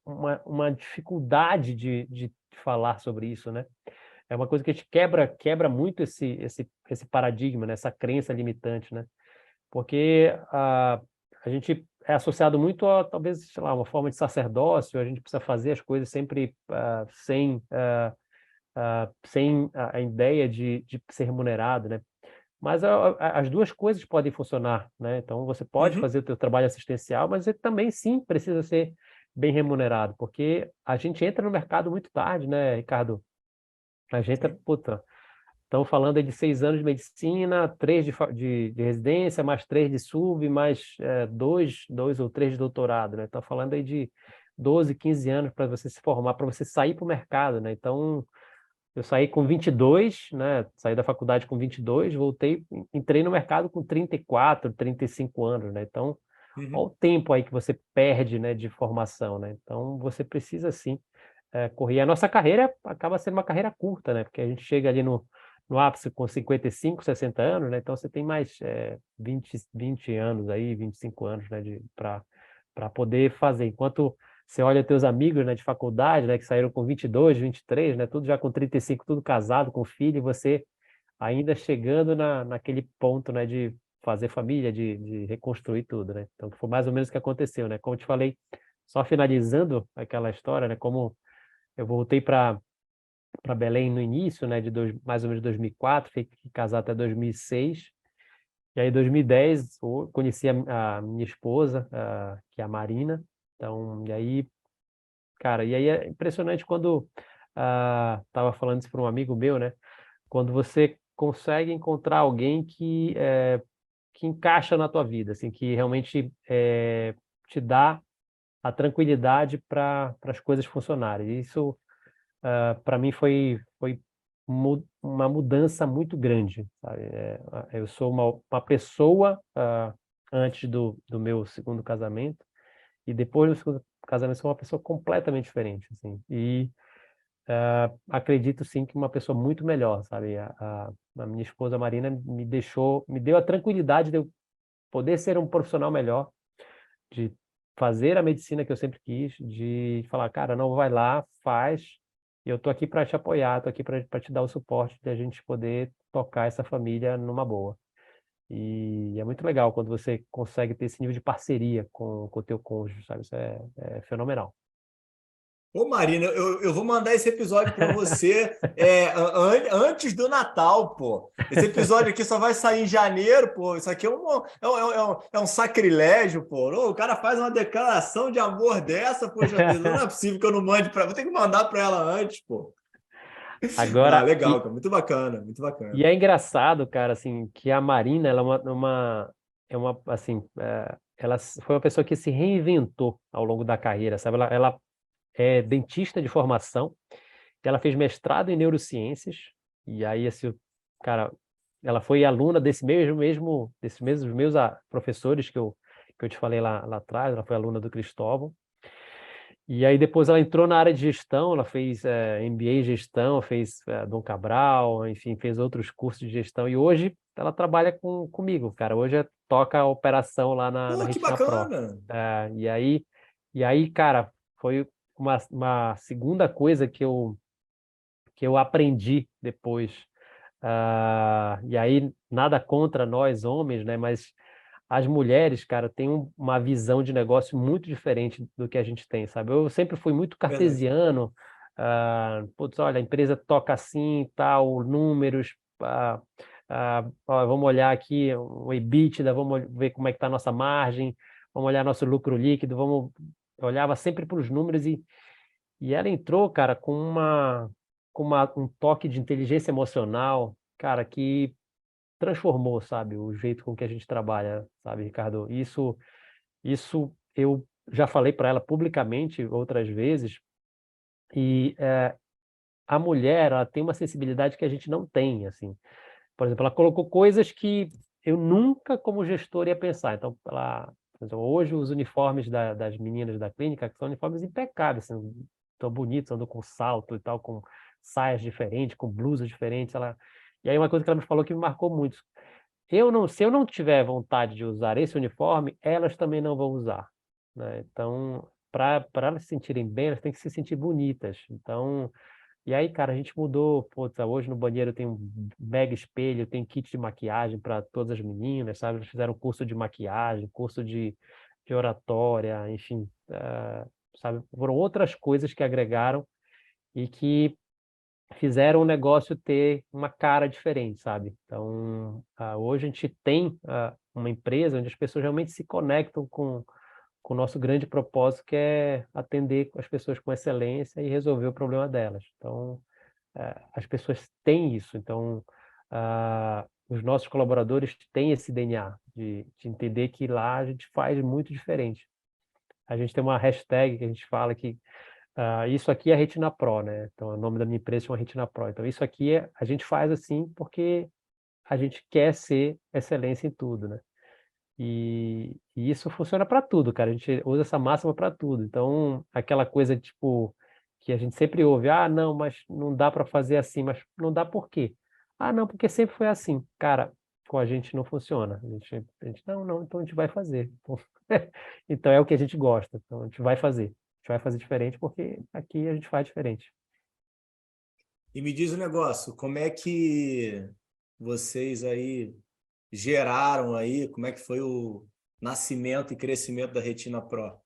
uma dificuldade de falar sobre isso, né? É uma coisa que a gente quebra muito esse paradigma, né? Essa crença limitante, né? Porque a gente é associado muito a, talvez, sei lá, uma forma de sacerdócio, a gente precisa fazer as coisas sempre sem a ideia de ser remunerado, né? Mas as duas coisas podem funcionar, né? Então, você pode Uhum. fazer o teu trabalho assistencial, mas ele também, sim, precisa ser bem remunerado, porque a gente entra no mercado muito tarde, né, Ricardo? A gente, Sim. puta, estamos falando aí de 6 anos de medicina, 3 de residência, mais 3 de sub, mais dois ou 3 de doutorado, né? Estamos falando aí de 12, 15 anos para você se formar, para você sair para o mercado, né? Então, eu saí com 22, né? Saí da faculdade com 22, voltei, entrei no mercado com 34, 35 anos, né? Então, olha Uhum. o tempo aí que você perde, né, de formação, né? Então, você precisa sim correr. A nossa carreira acaba sendo uma carreira curta, né? Porque a gente chega ali no ápice com 55, 60 anos, né? Então, você tem mais 20 anos aí, 25 anos, né, para poder fazer. Enquanto você olha teus amigos, né, de faculdade, né, que saíram com 22, 23, né, tudo já com 35, tudo casado, com filho, e você ainda chegando naquele ponto, né, de fazer família, de reconstruir tudo, né? Então, foi mais ou menos o que aconteceu, né? Como eu te falei, só finalizando aquela história, né, como eu voltei para Belém no início, né, mais ou menos 2004, fiquei casado até 2006, e aí em 2010 eu conheci a minha esposa, que é a Marina. Então, e aí, cara, e aí é impressionante quando tava falando isso para um amigo meu, né? Quando você consegue encontrar alguém que encaixa na tua vida, assim, que realmente te dá a tranquilidade para as coisas funcionarem. Isso, para mim, foi uma mudança muito grande, sabe? Eu sou uma pessoa antes do meu segundo casamento, e depois do segundo casamento sou uma pessoa completamente diferente, assim. E acredito sim que uma pessoa muito melhor, sabe? A minha esposa Marina me deu a tranquilidade de eu poder ser um profissional melhor, de fazer a medicina que eu sempre quis, de falar, cara, não, vai lá, faz, e eu tô aqui para te apoiar, tô aqui para te dar o suporte de a gente poder tocar essa família numa boa. E é muito legal quando você consegue ter esse nível de parceria com o teu cônjuge, sabe? Isso é fenomenal. Ô, Marina, eu vou mandar esse episódio para você antes do Natal, pô. Esse episódio aqui só vai sair em janeiro, pô. Isso aqui é um sacrilégio, pô. Ô, o cara faz uma declaração de amor dessa, poxa vida. Não é possível que eu não mande para. Vou ter que mandar para ela antes, pô. Ah, Agora, legal, cara. Muito bacana, muito e bacana. é engraçado, cara, assim, que a Marina, ela assim, ela foi uma pessoa que se reinventou ao longo da carreira, sabe? Ela é dentista de formação, ela fez mestrado em neurociências, e aí, assim, cara, ela foi aluna desses mesmos meus professores que eu te falei lá atrás, ela foi aluna do Cristóvão. E aí depois ela entrou na área de gestão, ela fez MBA em gestão, fez Dom Cabral, enfim, fez outros cursos de gestão, e hoje ela trabalha comigo, cara. Hoje toca a operação lá na Pô, que Retina Pro. bacana. E aí, cara, foi uma segunda coisa que eu aprendi depois. E aí, nada contra nós homens, né? Mas as mulheres, cara, têm uma visão de negócio muito diferente do que a gente tem, sabe? Eu sempre fui muito Verdade. cartesiano. Putz, olha, a empresa toca assim, tal, números. Ó, vamos olhar aqui o EBITDA, vamos ver como é que está a nossa margem, vamos olhar nosso lucro líquido, eu olhava sempre para os números e ela entrou, cara, um toque de inteligência emocional, cara, que transformou, sabe, o jeito com que a gente trabalha, sabe, Ricardo? Isso eu já falei para ela publicamente outras vezes, e a mulher, ela tem uma sensibilidade que a gente não tem, assim. Por exemplo, ela colocou coisas que eu nunca, como gestor, ia pensar. Então, por exemplo, hoje os uniformes das meninas da clínica que são uniformes impecáveis, assim, tão bonitos, andam com salto e tal, com saias diferentes, com blusas diferentes. E aí uma coisa que ela me falou que me marcou muito. Se eu não tiver vontade de usar esse uniforme, elas também não vão usar, né? Então, para elas se sentirem bem, elas têm que se sentir bonitas. Então, e aí, cara, a gente mudou. Putz, hoje no banheiro tem um mega espelho, tem kit de maquiagem para todas as meninas, sabe? Eles fizeram curso de maquiagem, curso de oratória, enfim, sabe? Foram outras coisas que agregaram e que fizeram o negócio ter uma cara diferente, sabe? Então, hoje a gente tem uma empresa onde as pessoas realmente se conectam com o nosso grande propósito, que é atender as pessoas com excelência e resolver o problema delas. Então, as pessoas têm isso. Então, os nossos colaboradores têm esse DNA de entender que lá a gente faz muito diferente. A gente tem uma hashtag que a gente fala que isso aqui é Retina Pro, né? Então, o nome da minha empresa chama Retina Pro. Então, isso aqui a gente faz assim porque a gente quer ser excelência em tudo, né? E isso funciona para tudo, cara. A gente usa essa máxima para tudo. Então, aquela coisa tipo que a gente sempre ouve, não, mas não dá para fazer assim, mas não dá por quê? Não, porque sempre foi assim. Cara, com a gente não funciona. A gente não, não, então a gente vai fazer. Então é o que a gente gosta. Então a gente vai fazer. A gente vai fazer diferente porque aqui a gente faz diferente. E me diz um negócio, como é que vocês aí geraram aí, como é que foi o nascimento e crescimento da Retina Pro?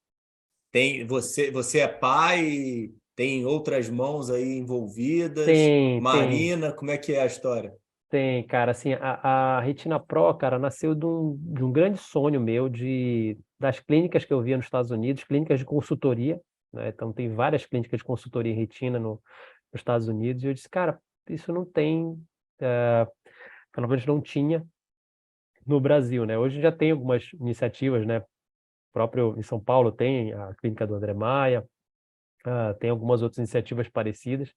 Você é pai, tem outras mãos aí envolvidas, Tem. Marina, como é que é a história? Tem, cara, assim, a Retina Pro, cara, nasceu de um grande sonho meu das clínicas que eu via nos Estados Unidos, clínicas de consultoria, né? Então tem várias clínicas de consultoria em retina nos Estados Unidos, e eu disse, cara, isso não tem, pelo menos não tinha no Brasil, né? Hoje já tem algumas iniciativas, né? Próprio em São Paulo tem a clínica do André Maia, tem algumas outras iniciativas parecidas,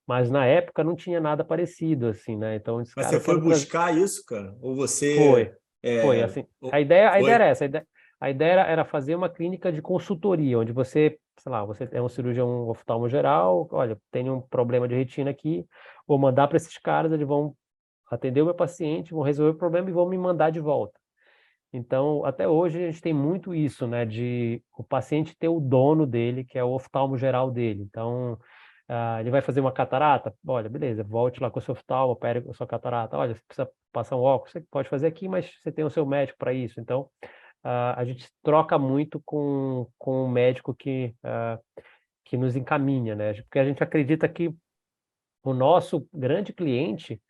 mas na época não tinha nada parecido, assim, né? Então eu disse, Mas cara, você eu foi quero trazer. buscar isso, cara? Ou você... Foi, foi assim. A ideia era Foi? essa. A ideia era fazer uma clínica de consultoria, onde você, sei lá, você é um cirurgião oftalmo geral, olha, tem um problema de retina aqui, vou mandar para esses caras, eles vão atender o meu paciente, vão resolver o problema e vão me mandar de volta. Então, até hoje a gente tem muito isso, né, de o paciente ter o dono dele, que é o oftalmo geral dele. Então, ele vai fazer uma catarata, olha, beleza, volte lá com o seu oftalmo, opere com a sua catarata. Olha, você precisa passar um óculos, você pode fazer aqui, mas você tem o seu médico para isso. Então, a gente troca muito com o médico que nos encaminha, né? Porque a gente acredita que o nosso grande cliente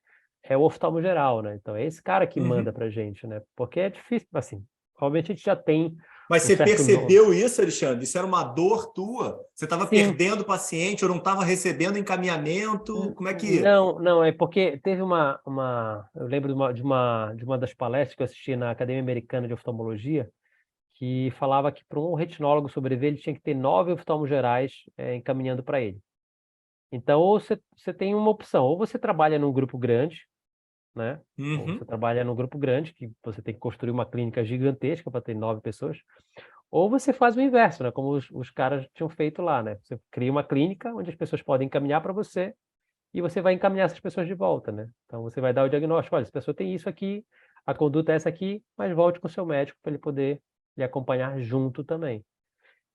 é o oftalmo geral, né? Então é esse cara que manda Uhum. pra gente, né? Porque é difícil, assim, obviamente a gente já tem Mas um você certo nome. percebeu isso, Alexandre? Isso era uma dor tua? Você estava Sim, perdendo o paciente ou não estava recebendo encaminhamento? Como é que... não, é porque teve eu lembro de uma das palestras que eu assisti na Academia Americana de Oftalmologia, que falava que para um retinólogo sobreviver, ele tinha que ter 9 oftalmos gerais encaminhando para ele. Então, ou você tem uma opção, ou você trabalha num grupo grande, né? Ou você Uhum. trabalha num grupo grande, que você tem que construir uma clínica gigantesca para ter 9 pessoas, ou você faz o inverso, né? Como os caras tinham feito lá, né? Você cria uma clínica onde as pessoas podem encaminhar para você e você vai encaminhar essas pessoas de volta, né? Então você vai dar o diagnóstico, olha, essa pessoa tem isso aqui, a conduta é essa aqui, mas volte com o seu médico para ele poder lhe acompanhar junto também.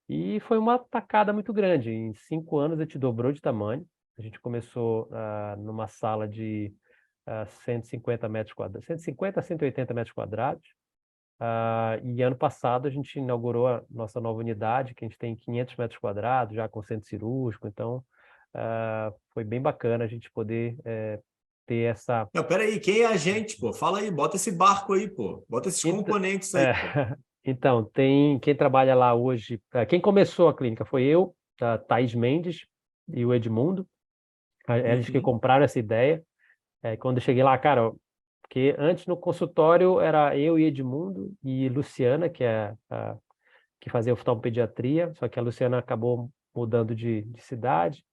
E foi uma tacada muito grande. Em 5 anos a gente dobrou de tamanho. A gente começou numa sala de 150 metros quadrados, 150 a 180 metros quadrados. E ano passado a gente inaugurou a nossa nova unidade, que a gente tem 500 metros quadrados, já com centro cirúrgico. Então, foi bem bacana a gente poder ter essa. Não, peraí, quem é a gente, pô? Fala aí, bota esse barco aí, pô. Bota esses Ent- componentes aí, é, pô. Então, tem quem trabalha lá hoje. Quem começou a clínica foi eu, a Thaís Mendes e o Edmundo. Eles que Uhum. compraram essa ideia. Quando eu cheguei lá, cara, porque antes no consultório era eu e Edmundo e Luciana, que fazia oftalmopediatria, só que a Luciana acabou mudando de cidade,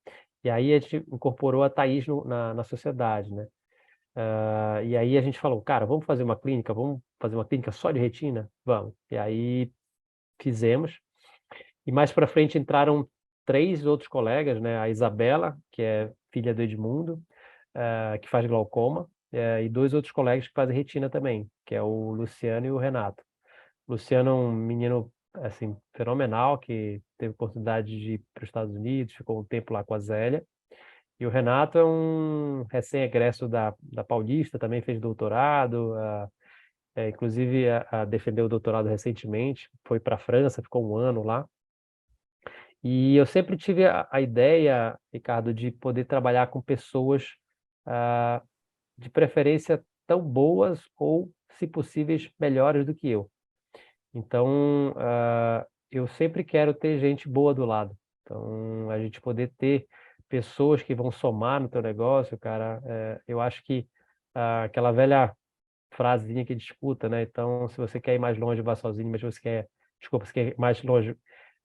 e aí a gente incorporou a Thaís na sociedade, né? E aí a gente falou, cara, vamos fazer uma clínica só de retina? Vamos. E aí fizemos, e mais para frente entraram 3 outros colegas, né? A Isabela, que é filha do Edmundo, que faz glaucoma, e 2 outros colegas que fazem retina também, que é o Luciano e o Renato. O Luciano é um menino assim fenomenal que teve oportunidade de ir para os Estados Unidos, ficou um tempo lá com a Zélia. E o Renato é um recém-egresso da Paulista, também fez doutorado, inclusive defendeu o doutorado recentemente, foi para a França, ficou um ano lá. E eu sempre tive a ideia, Ricardo, de poder trabalhar com pessoas, ah, de preferência tão boas ou, se possíveis, melhores do que eu. Então, eu sempre quero ter gente boa do lado. Então, a gente poder ter pessoas que vão somar no teu negócio, cara, eu acho que aquela velha frasezinha que a gente escuta, né? Então, se você quer ir mais longe, vá sozinho, mas se você quer, desculpa, se quer ir mais longe,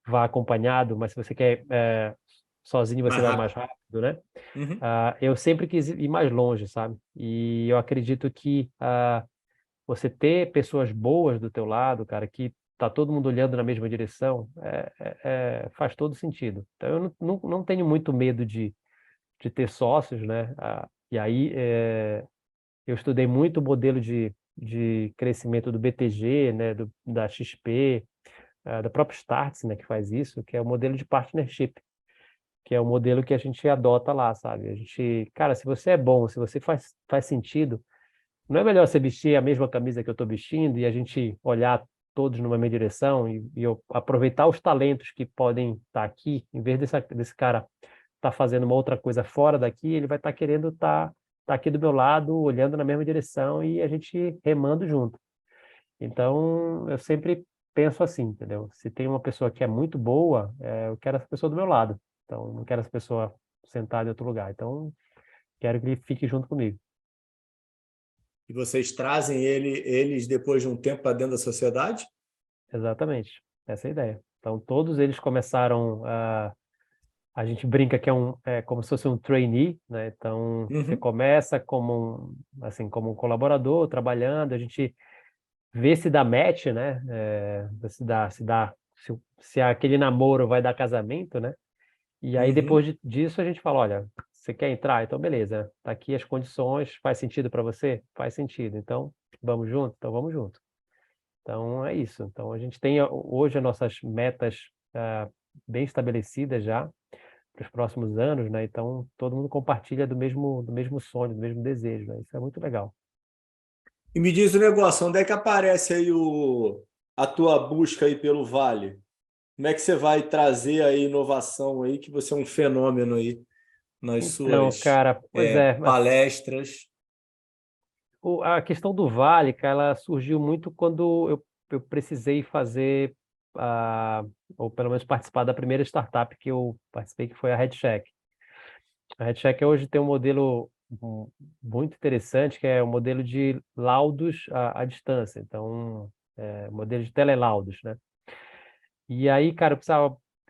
vá acompanhado, mas se você quer sozinho, você Mais vai mais rápido. rápido, né? Uhum. Eu sempre quis ir mais longe, sabe? E eu acredito que você ter pessoas boas do teu lado, cara, que tá todo mundo olhando na mesma direção, faz todo sentido. Então, eu não tenho muito medo de ter sócios, né? E aí, eu estudei muito o modelo de crescimento do BTG, né? Da XP, da própria Startse, né? Que faz isso, que é o modelo de partnership, que é o modelo que a gente adota lá, sabe? A gente, cara, se você é bom, se você faz sentido, não é melhor você vestir a mesma camisa que eu estou vestindo e a gente olhar todos numa mesma direção e eu aproveitar os talentos que podem estar aqui, em vez desse cara estar fazendo uma outra coisa fora daqui, ele vai estar querendo estar aqui do meu lado, olhando na mesma direção e a gente remando junto. Então, eu sempre penso assim, entendeu? Se tem uma pessoa que é muito boa, eu quero essa pessoa do meu lado. Então, não quero essa pessoa sentada em outro lugar. Então, quero que ele fique junto comigo. E vocês trazem eles depois de um tempo para dentro da sociedade? Exatamente. Essa é a ideia. Então, todos eles começaram a gente brinca que é como se fosse um trainee, né? Então, você Uhum. começa assim, como um colaborador, trabalhando, a gente vê se dá match, né? Se aquele namoro vai dar casamento, né? E aí, Uhum. depois disso, a gente fala, olha, você quer entrar? Então, beleza. Tá aqui as condições, faz sentido para você? Faz sentido. Então, vamos junto? Então, vamos junto. Então, é isso. Então, a gente tem hoje as nossas metas bem estabelecidas já para os próximos anos, né? Então, todo mundo compartilha do mesmo sonho, do mesmo desejo, né? Isso é muito legal. E me diz o negócio, onde é que aparece aí a tua busca aí pelo Vale? Como é que você vai trazer a inovação aí, que você é um fenômeno aí nas Então, suas cara, pois é, palestras? a questão do Vale, cara, ela surgiu muito quando eu precisei fazer, ou pelo menos participar da primeira startup que eu participei, que foi a RedCheck. A RedCheck hoje tem um modelo muito interessante, que é o modelo de laudos à distância. Então, modelo de telelaudos, né? E aí, cara,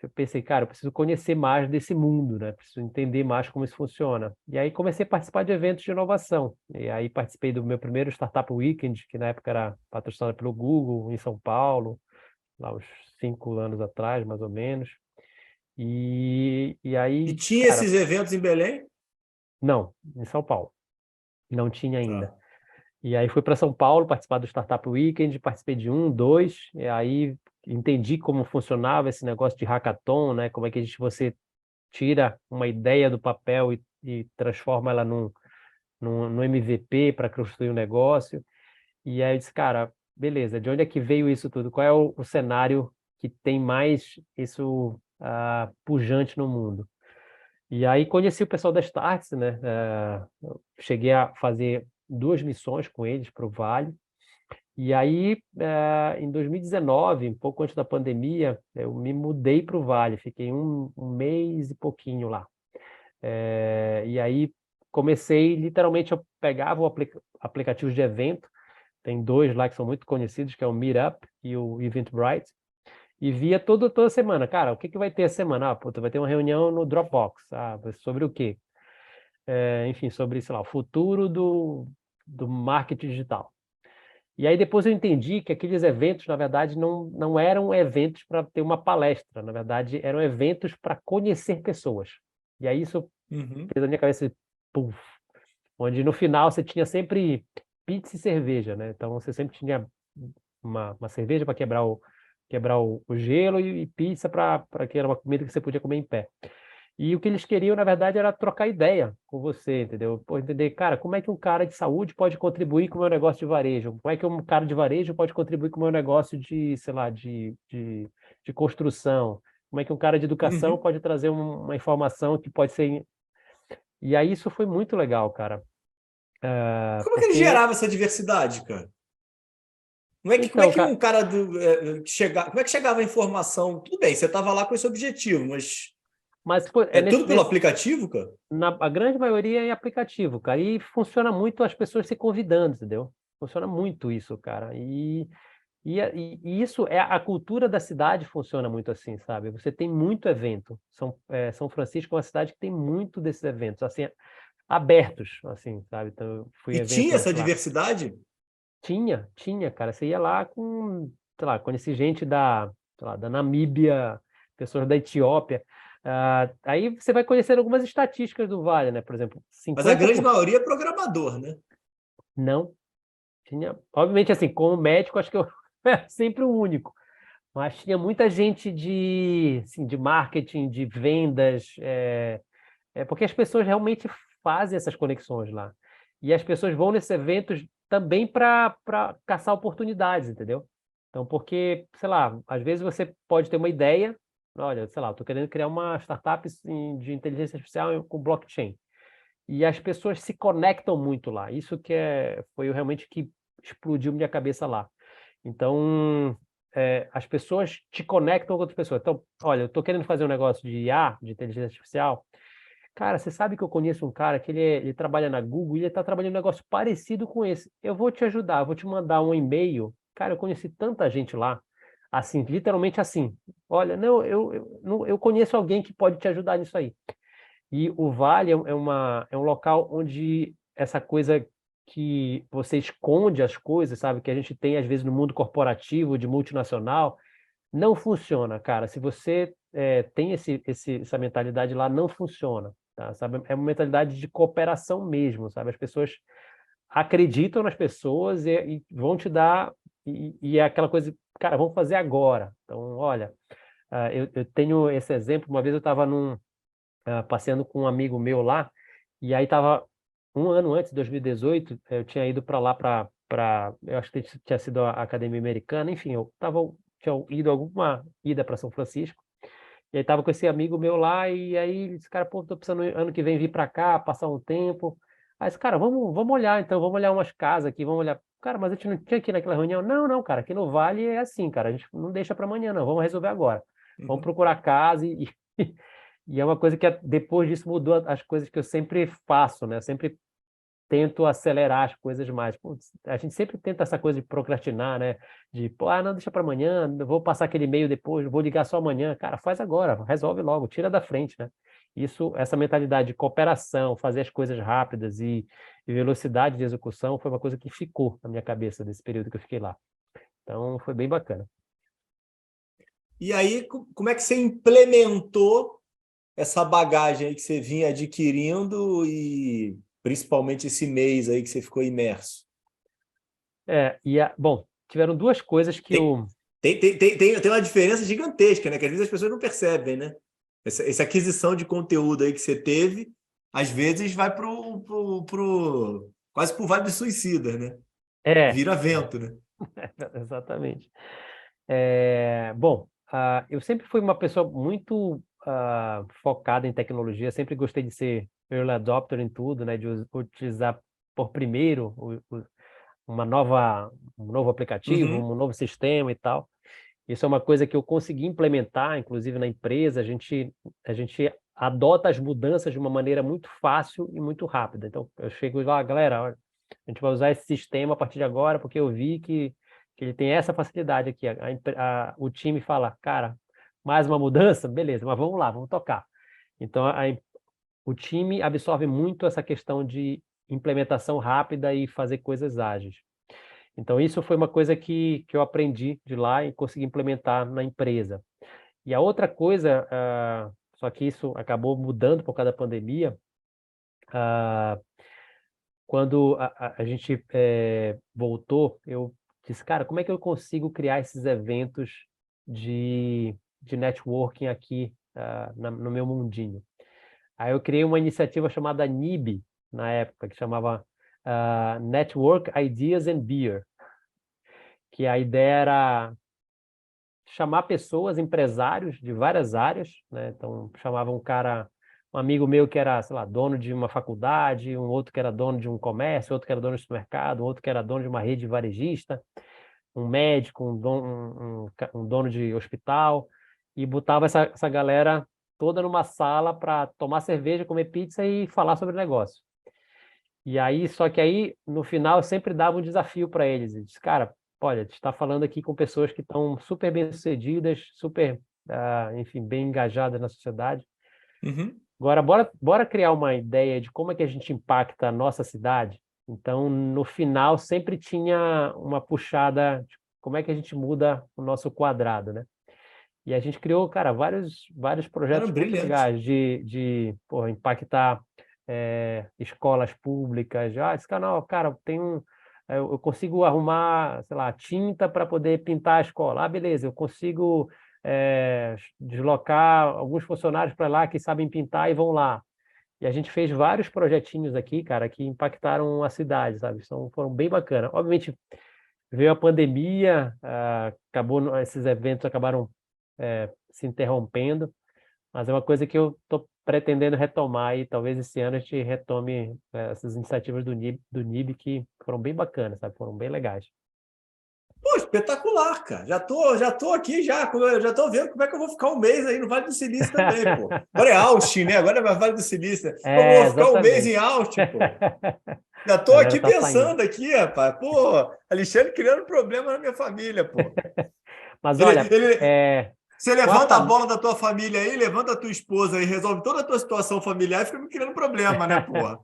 eu pensei, cara, eu preciso conhecer mais desse mundo, né? Preciso entender mais como isso funciona. E aí comecei a participar de eventos de inovação. E aí participei do meu primeiro Startup Weekend, que na época era patrocinado pelo Google, em São Paulo, lá uns 5 anos atrás, mais ou menos. E E aí, tinha cara, esses eventos em Belém? não, em São Paulo. Não tinha ainda. Tá. E aí fui para São Paulo participar do Startup Weekend, participei de um, dois, e aí entendi como funcionava esse negócio de hackathon, né? Como é que você tira uma ideia do papel e transforma ela num MVP para construir um negócio. E aí eu disse, cara, beleza, de onde é que veio isso tudo? Qual é o cenário que tem mais isso pujante no mundo? E aí conheci o pessoal da Startse, né? Eu cheguei a fazer 2 missões com eles para o Vale. E aí, em 2019, um pouco antes da pandemia, eu me mudei para o Vale. Fiquei um mês e pouquinho lá. E aí comecei, literalmente, eu pegava aplicativos de evento. Tem dois lá que são muito conhecidos, que é o Meetup e o Eventbrite. E via toda semana. Cara, o que vai ter essa semana? Puta, vai ter uma reunião no Dropbox. Sobre o quê? Enfim, sobre, sei lá, o futuro do marketing digital. E aí depois eu entendi que aqueles eventos, na verdade, não eram eventos para ter uma palestra. Na verdade, eram eventos para conhecer pessoas. E aí isso Uhum. fez a minha cabeça, puf, onde no final você tinha sempre pizza e cerveja, né? Então você sempre tinha uma cerveja para quebrar o gelo e pizza para que era uma comida que você podia comer em pé. E o que eles queriam, na verdade, era trocar ideia com você, entendeu? Pô, entender, cara, como é que um cara de saúde pode contribuir com o meu negócio de varejo? Como é que um cara de varejo pode contribuir com o meu negócio de, sei lá, de construção? Como é que um cara de educação Uhum. pode trazer uma informação que pode ser. E aí isso foi muito legal, cara. Como é que ele Porque, gerava essa diversidade, cara? Como é então, que cara, um cara como é que chegava a informação? Tudo bem, você estava lá com esse objetivo, mas mas pô, é tudo pelo aplicativo, cara? a grande maioria é aplicativo, cara, e funciona muito as pessoas se convidando, entendeu? Funciona muito isso, cara. E isso é a cultura da cidade funciona muito assim, sabe? Você tem muito evento. São Francisco é uma cidade que tem muito desses eventos, assim, abertos, assim, sabe? Então, eu fui em E tinha evento, essa sei lá, diversidade? tinha, cara. Você ia lá sei lá, conheci gente sei lá, da Namíbia, pessoas da Etiópia. Aí você vai conhecendo algumas estatísticas do Vale, né? Por exemplo, Mas a grande 50%. maioria é programador, né? Não, tinha. Obviamente, assim, como médico, acho que eu era sempre o único. Mas tinha muita gente assim, de marketing, de vendas, porque as pessoas realmente fazem essas conexões lá. E as pessoas vão nesses eventos também para caçar oportunidades, entendeu? Então, porque, sei lá, às vezes você pode ter uma ideia, olha, sei lá, estou querendo criar uma startup de inteligência artificial com blockchain. E as pessoas se conectam muito lá. Isso foi realmente que explodiu minha cabeça lá. Então, as pessoas te conectam com outras pessoas. Então, olha, eu estou querendo fazer um negócio de IA, de inteligência artificial. Cara, você sabe que eu conheço um cara que ele trabalha na Google e ele está trabalhando um negócio parecido com esse. Eu vou te ajudar, eu vou te mandar um e-mail. Cara, eu conheci tanta gente lá, assim, literalmente assim. Olha, não, eu conheço alguém que pode te ajudar nisso aí. E o Vale é um local onde essa coisa que você esconde as coisas, sabe, que a gente tem às vezes no mundo corporativo, de multinacional, não funciona, cara. Se você tem essa mentalidade lá, não funciona, tá? Sabe? É uma mentalidade de cooperação mesmo, sabe? As pessoas acreditam nas pessoas e vão te dar e é aquela coisa, cara, vamos fazer agora. Então, olha, eu tenho esse exemplo. Uma vez eu estava passeando com um amigo meu lá, e aí estava um ano antes, 2018, eu tinha ido para lá eu acho que tinha sido a Academia Americana, enfim, tinha ido alguma ida para São Francisco, e aí estava com esse amigo meu lá, e aí esse cara, pô, tô precisando ano que vem vir para cá, passar um tempo. Aí esse cara, vamos olhar então, vamos olhar umas casas aqui, vamos olhar. Cara, mas a gente não tinha que ir naquela reunião? Não, não, cara, aqui no Vale é assim, cara, a gente não deixa para amanhã, não, vamos resolver agora. Vamos Uhum. procurar casa e é uma coisa que depois disso mudou as coisas que eu sempre faço, né? Eu sempre tento acelerar as coisas mais. Putz, a gente sempre tenta essa coisa de procrastinar, né? De, pô, não, deixa para amanhã, eu vou passar aquele e-mail depois, vou ligar só amanhã. Cara, faz agora, resolve logo, tira da frente, né? Essa mentalidade de cooperação, fazer as coisas rápidas e velocidade de execução foi uma coisa que ficou na minha cabeça desse período que eu fiquei lá. Então, foi bem bacana. E aí, como é que você implementou essa bagagem aí que você vinha adquirindo e principalmente esse mês aí que você ficou imerso? Bom, tiveram duas coisas que Tem, eu... tem uma diferença gigantesca, né? Que às vezes as pessoas não percebem, né? Essa aquisição de conteúdo aí que você teve, às vezes vai quase pro Vale do Suicida, né? É, Vira vento, né? exatamente. Bom, eu sempre fui uma pessoa muito focada em tecnologia, sempre gostei de ser early adopter em tudo, né, de utilizar por primeiro um novo aplicativo, Uhum. um novo sistema e tal. Isso é uma coisa que eu consegui implementar, inclusive na empresa, a gente adota as mudanças de uma maneira muito fácil e muito rápida. Então, eu chego lá, galera, olha, a gente vai usar esse sistema a partir de agora, porque eu vi que ele tem essa facilidade aqui. O time fala, cara, mais uma mudança? Beleza, mas vamos lá, vamos tocar. Então, o time absorve muito essa questão de implementação rápida e fazer coisas ágeis. Então, isso foi uma coisa que eu aprendi de lá e consegui implementar na empresa. E a outra coisa, só que isso acabou mudando por causa da pandemia, ah, quando a gente voltou, eu disse, cara, como é que eu consigo criar esses eventos de networking aqui no meu mundinho? Aí eu criei uma iniciativa chamada NIB, na época, que chamava Network Ideas and Beer, que a ideia era chamar pessoas, empresários de várias áreas, né? Então, chamava um amigo meu que era, sei lá, dono de uma faculdade, um outro que era dono de um comércio, outro que era dono de supermercado, outro que era dono de uma rede varejista, um médico, um dono de hospital, e botava essa galera toda numa sala para tomar cerveja, comer pizza e falar sobre negócio. E aí, só que aí, no final, eu sempre dava um desafio para eles. Eu disse, cara, olha, a gente está falando aqui com pessoas que estão super bem-sucedidas, super, enfim, bem engajadas na sociedade. Uhum. Agora, bora criar uma ideia de como é que a gente impacta a nossa cidade. Então, no final, sempre tinha uma puxada de como é que a gente muda o nosso quadrado, né? E a gente criou, cara, vários Era projetos muito brilhante. legais porra, impactar escolas públicas. Esse canal, cara, eu consigo arrumar, sei lá, tinta para poder pintar a escola. Beleza, eu consigo deslocar alguns funcionários para lá que sabem pintar e vão lá. E a gente fez vários projetinhos aqui, cara, que impactaram a cidade, sabe? Foram bem bacanas. Obviamente, veio a pandemia, esses eventos acabaram se interrompendo, mas é uma coisa que eu estou pretendendo retomar e talvez esse ano a gente retome essas iniciativas do NIB que foram bem bacanas, sabe? Foram bem legais. Pô, espetacular, cara. Já tô aqui, já tô vendo como é que eu vou ficar um mês aí no Vale do Silício também, pô. Agora é Austin, né? Agora é Vale do Silício. Como eu vou ficar um mês em Exatamente. Austin, pô. Já A tô galera aqui tá saindo. pensando aqui, rapaz. Pô, Alexandre criando problema na minha família, pô. Mas Ele, olha, ele, você com a levanta a família. bola da tua família aí, levanta a tua esposa aí, resolve toda a tua situação familiar e fica me criando problema, né, porra?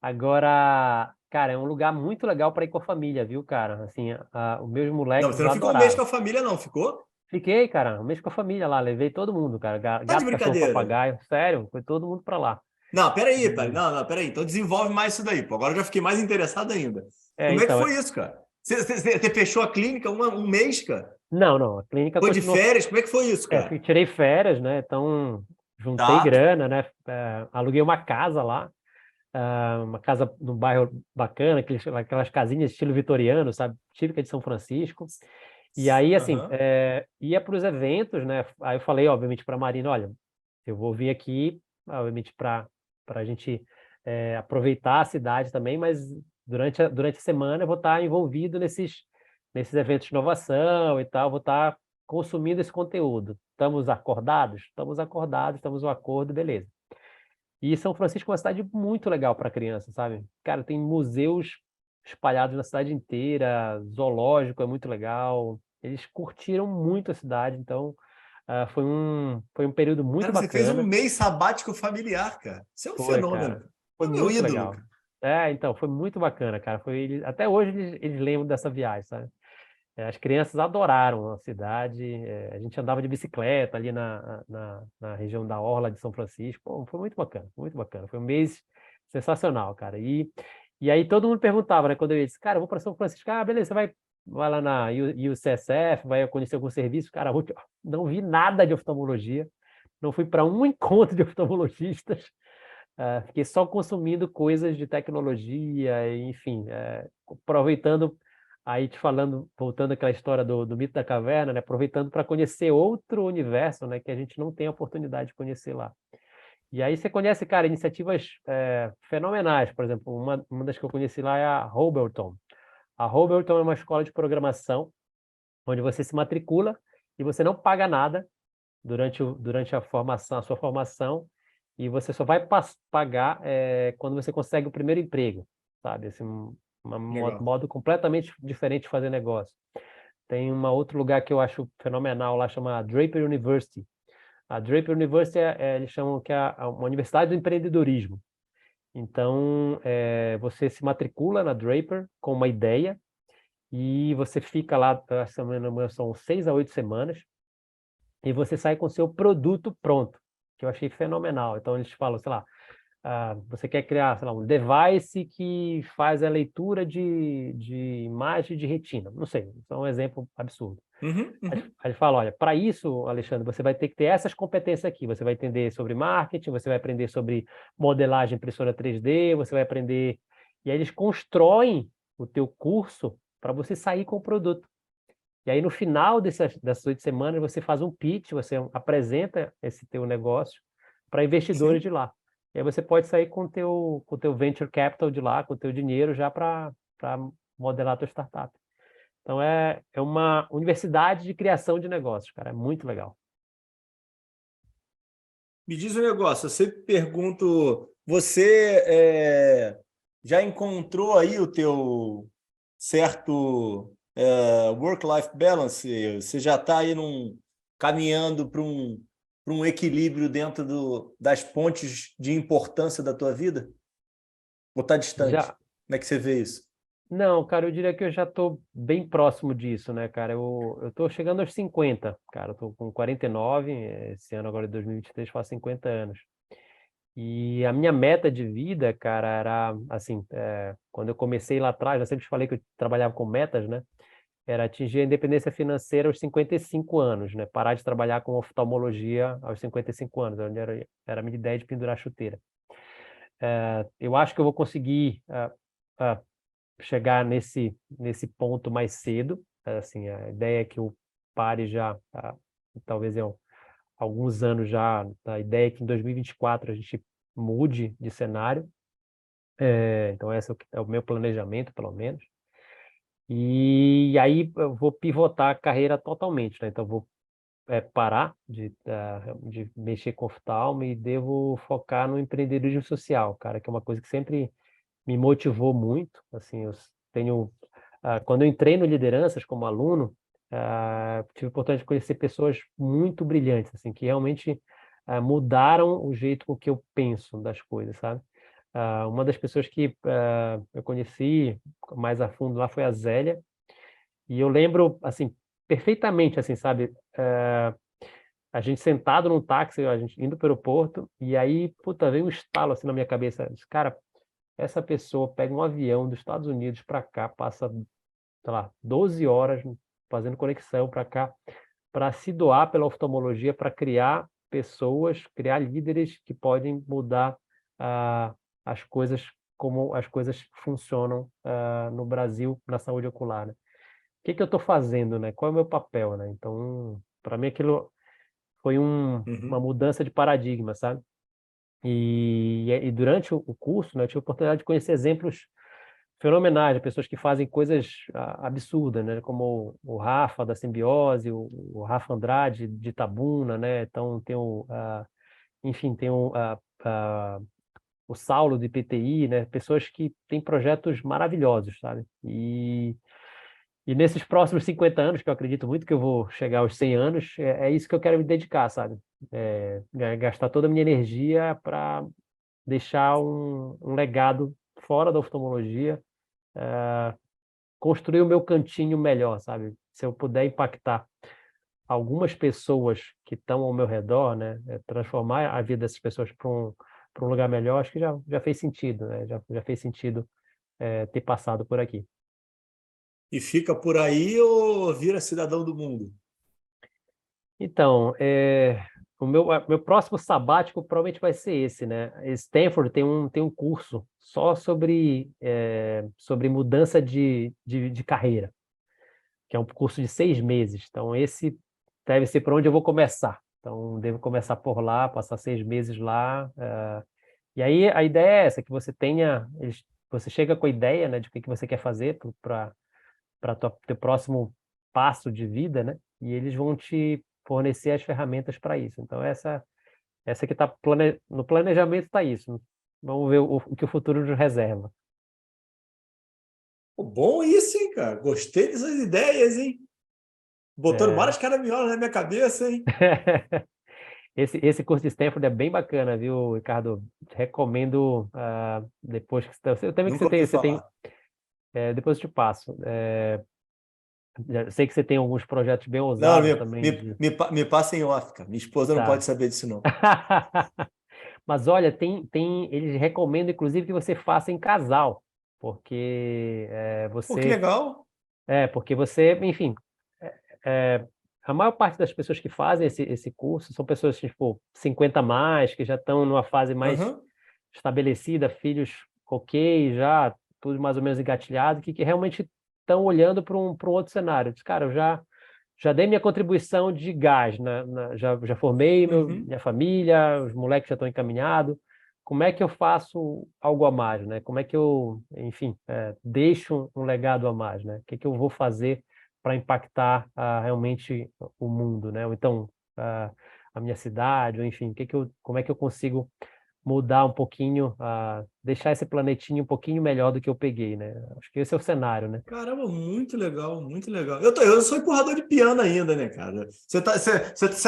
Agora, cara, é um lugar muito legal para ir com a família, viu, cara? Assim, os meus Não, você moleques não ficou um mês com adoraram. a família, não, ficou? Fiquei, cara, um mês com a família lá, levei todo mundo, cara. Tá de Gato, cachorro, brincadeira. papagaio, sério, foi todo mundo para lá. Não, peraí, pai. E, Não, peraí. Então desenvolve mais isso daí, pô. Agora eu já fiquei mais interessado ainda. Como é que então, foi isso, cara? Você fechou a clínica um mês, cara? Não, a clínica Foi de continuou. férias? Como é que foi isso, cara? Tirei férias, né? Então, juntei Tá. grana, né? Aluguei uma casa lá, uma casa num bairro bacana, aquelas casinhas estilo vitoriano, sabe? Típica de São Francisco. E aí, assim, Aham. ia para os eventos, né? Aí eu falei, obviamente, para a Marina, olha, eu vou vir aqui, obviamente, para a gente aproveitar a cidade também, mas durante a semana eu vou estar envolvido nesses eventos de inovação e tal, vou estar consumindo esse conteúdo. Estamos acordados? Estamos acordados, estamos no acordo, beleza. E São Francisco é uma cidade muito legal para criança, sabe? Cara, tem museus espalhados na cidade inteira, zoológico é muito legal. Eles curtiram muito a cidade, então foi um período muito Cara, você fez um bacana. mês sabático familiar, cara. Isso é um Foi, fenômeno, cara. cara. Foi É o meu muito ídolo, legal. cara. Então, foi muito bacana, cara. Até hoje eles lembram dessa viagem, sabe? As crianças adoraram a cidade. A gente andava de bicicleta ali na região da Orla de São Francisco. Pô, foi muito bacana, muito bacana. Foi um mês sensacional, cara. E aí todo mundo perguntava, né? Quando eu disse, cara, eu vou para São Francisco. Ah, beleza, você vai lá na UCSF, vai conhecer algum serviço. Cara, não vi nada de oftalmologia. Não fui para um encontro de oftalmologistas. Fiquei só consumindo coisas de tecnologia, enfim, aproveitando, aí te falando, voltando àquela história do mito da caverna, né? Aproveitando para conhecer outro universo, né? Que a gente não tem a oportunidade de conhecer lá. E aí você conhece, cara, iniciativas fenomenais. Por exemplo, uma das que eu conheci lá é a Hobelton. A Hobelton é uma escola de programação onde você se matricula e você não paga nada durante a sua formação, e você só vai pagar quando você consegue o primeiro emprego, sabe? Assim, Legal. modo completamente diferente de fazer negócio. Tem um outro lugar que eu acho fenomenal lá, chama Draper University. A Draper University, eles chamam que é uma universidade do empreendedorismo. Então, você se matricula na Draper com uma ideia e você fica lá, se não me engano, são 6 a 8 semanas, e você sai com o seu produto pronto, que eu achei fenomenal. Então, eles falam, sei lá, você quer criar, sei lá, um device que faz a leitura de imagem de retina. Não sei, isso é um exemplo absurdo. Uhum, Aí uhum. ele fala, olha, para isso, Alexandre, você vai ter que ter essas competências aqui. Você vai entender sobre marketing, você vai aprender sobre modelagem impressora 3D, você vai aprender... E aí eles constroem o teu curso para você sair com o produto. E aí, no final dessas 8 semanas, você faz um pitch, você apresenta esse teu negócio para investidores Sim. de lá. E aí você pode sair com o teu venture capital de lá, com o teu dinheiro já para modelar a tua startup. Então, é uma universidade de criação de negócios, cara. É muito legal. Me diz um negócio, você pergunto, você já encontrou aí o teu certo work-life balance? Você já está aí caminhando para um equilíbrio dentro das pontes de importância da tua vida? Ou está distante? Já, Como é que você vê isso? não, cara, eu diria que eu já estou bem próximo disso, né, cara? Eu estou chegando aos 50, cara. Eu estou com 49, esse ano agora de 2023 faz 50 anos. E a minha meta de vida, cara, era assim, quando eu comecei lá atrás, eu sempre te falei que eu trabalhava com metas, né? Era atingir a independência financeira aos 55 anos, né? Parar de trabalhar com oftalmologia aos 55 anos, onde era a minha ideia de pendurar chuteira. Eu acho que eu vou conseguir chegar nesse ponto mais cedo. Assim, a ideia é que eu pare já, talvez eu alguns anos já, a ideia é que em 2024 a gente mude de cenário. Então esse é o meu planejamento, pelo menos. E aí eu vou pivotar a carreira totalmente, né? Então eu vou parar de mexer com oftalmo e devo focar no empreendedorismo social, cara, que é uma coisa que sempre me motivou muito. Assim, quando eu entrei no Lideranças como aluno, tive a oportunidade de conhecer pessoas muito brilhantes, assim, que realmente mudaram o jeito com que eu penso das coisas, sabe? Uma das pessoas que eu conheci mais a fundo lá foi a Zélia, e eu lembro, assim, perfeitamente, assim, sabe? A gente sentado num táxi, a gente indo para o aeroporto, e aí, puta, veio um estalo assim na minha cabeça. Eu disse, cara, essa pessoa pega um avião dos Estados Unidos para cá, passa sei lá, 12 horas fazendo conexão para cá, para se doar pela oftalmologia, para criar pessoas, criar líderes que podem mudar ah, as coisas, como as coisas funcionam no Brasil na saúde ocular, né? O que que eu estou fazendo, né? Qual é o meu papel, né? Então, para mim aquilo foi uma Uhum. mudança de paradigma, sabe? E durante o curso, né, eu tive a oportunidade de conhecer exemplos fenomenais de pessoas que fazem coisas absurdas, né? Como o Rafa da Simbiose, o Rafa Andrade de Itabuna, né? Então tem enfim, tem o Saulo de PTI, né? Pessoas que têm projetos maravilhosos, sabe? E nesses próximos 50 anos, que eu acredito muito que eu vou chegar aos 100 anos, é isso que eu quero me dedicar, sabe? Gastar toda a minha energia para deixar um legado fora da oftalmologia, construir o meu cantinho melhor, sabe? Se eu puder impactar algumas pessoas que estão ao meu redor, né? Transformar a vida dessas pessoas para um lugar melhor, acho que já fez sentido, né? Já fez sentido ter passado por aqui. E fica por aí ou vira cidadão do mundo? Então, meu próximo sabático provavelmente vai ser esse, né? Stanford tem um curso só sobre mudança de carreira, que é um curso de 6 meses. Então, esse deve ser por onde eu vou começar. Então, devo começar por lá, passar 6 meses lá. E aí, a ideia é essa, que você você chega com a ideia, né, de o que você quer fazer para teu próximo passo de vida, né? E eles vão te fornecer as ferramentas para isso. Então, essa que está no planejamento está isso. Vamos ver o que o futuro nos reserva. Pô, bom isso, hein, cara? Gostei dessas ideias, hein? Botando É. várias caraminholas na minha cabeça, hein? Esse curso de Stanford é bem bacana, viu, Ricardo? Recomendo depois que eu também que Nunca ouvi você tem falar. depois eu te passo. Eu sei que você tem alguns projetos bem Não, ousados também de me passa em off, cara. Minha esposa não pode tá. saber disso, não. Mas olha, eles recomendam inclusive que você faça em casal, porque Pô, que legal. porque você, enfim, é, é, a maior parte das pessoas que fazem esse curso são pessoas tipo 50 a mais, que já estão numa fase mais Aham. estabelecida, filhos ok, já tudo mais ou menos engatilhado, que realmente estão olhando para um outro cenário. Diz, cara, eu já dei minha contribuição de gás, né? Já formei Uhum. minha família, os moleques já estão encaminhados. Como é que eu faço algo a mais, né? Como é que eu, enfim, deixo um legado a mais, né? O que que eu vou fazer para impactar realmente o mundo, né? Ou então ah, a minha cidade, ou enfim, como é que eu consigo mudar um pouquinho, deixar esse planetinho um pouquinho melhor do que eu peguei, né? Acho que esse é o cenário, né? Caramba, muito legal, muito legal. Eu sou empurrador de piano ainda, né, cara? Você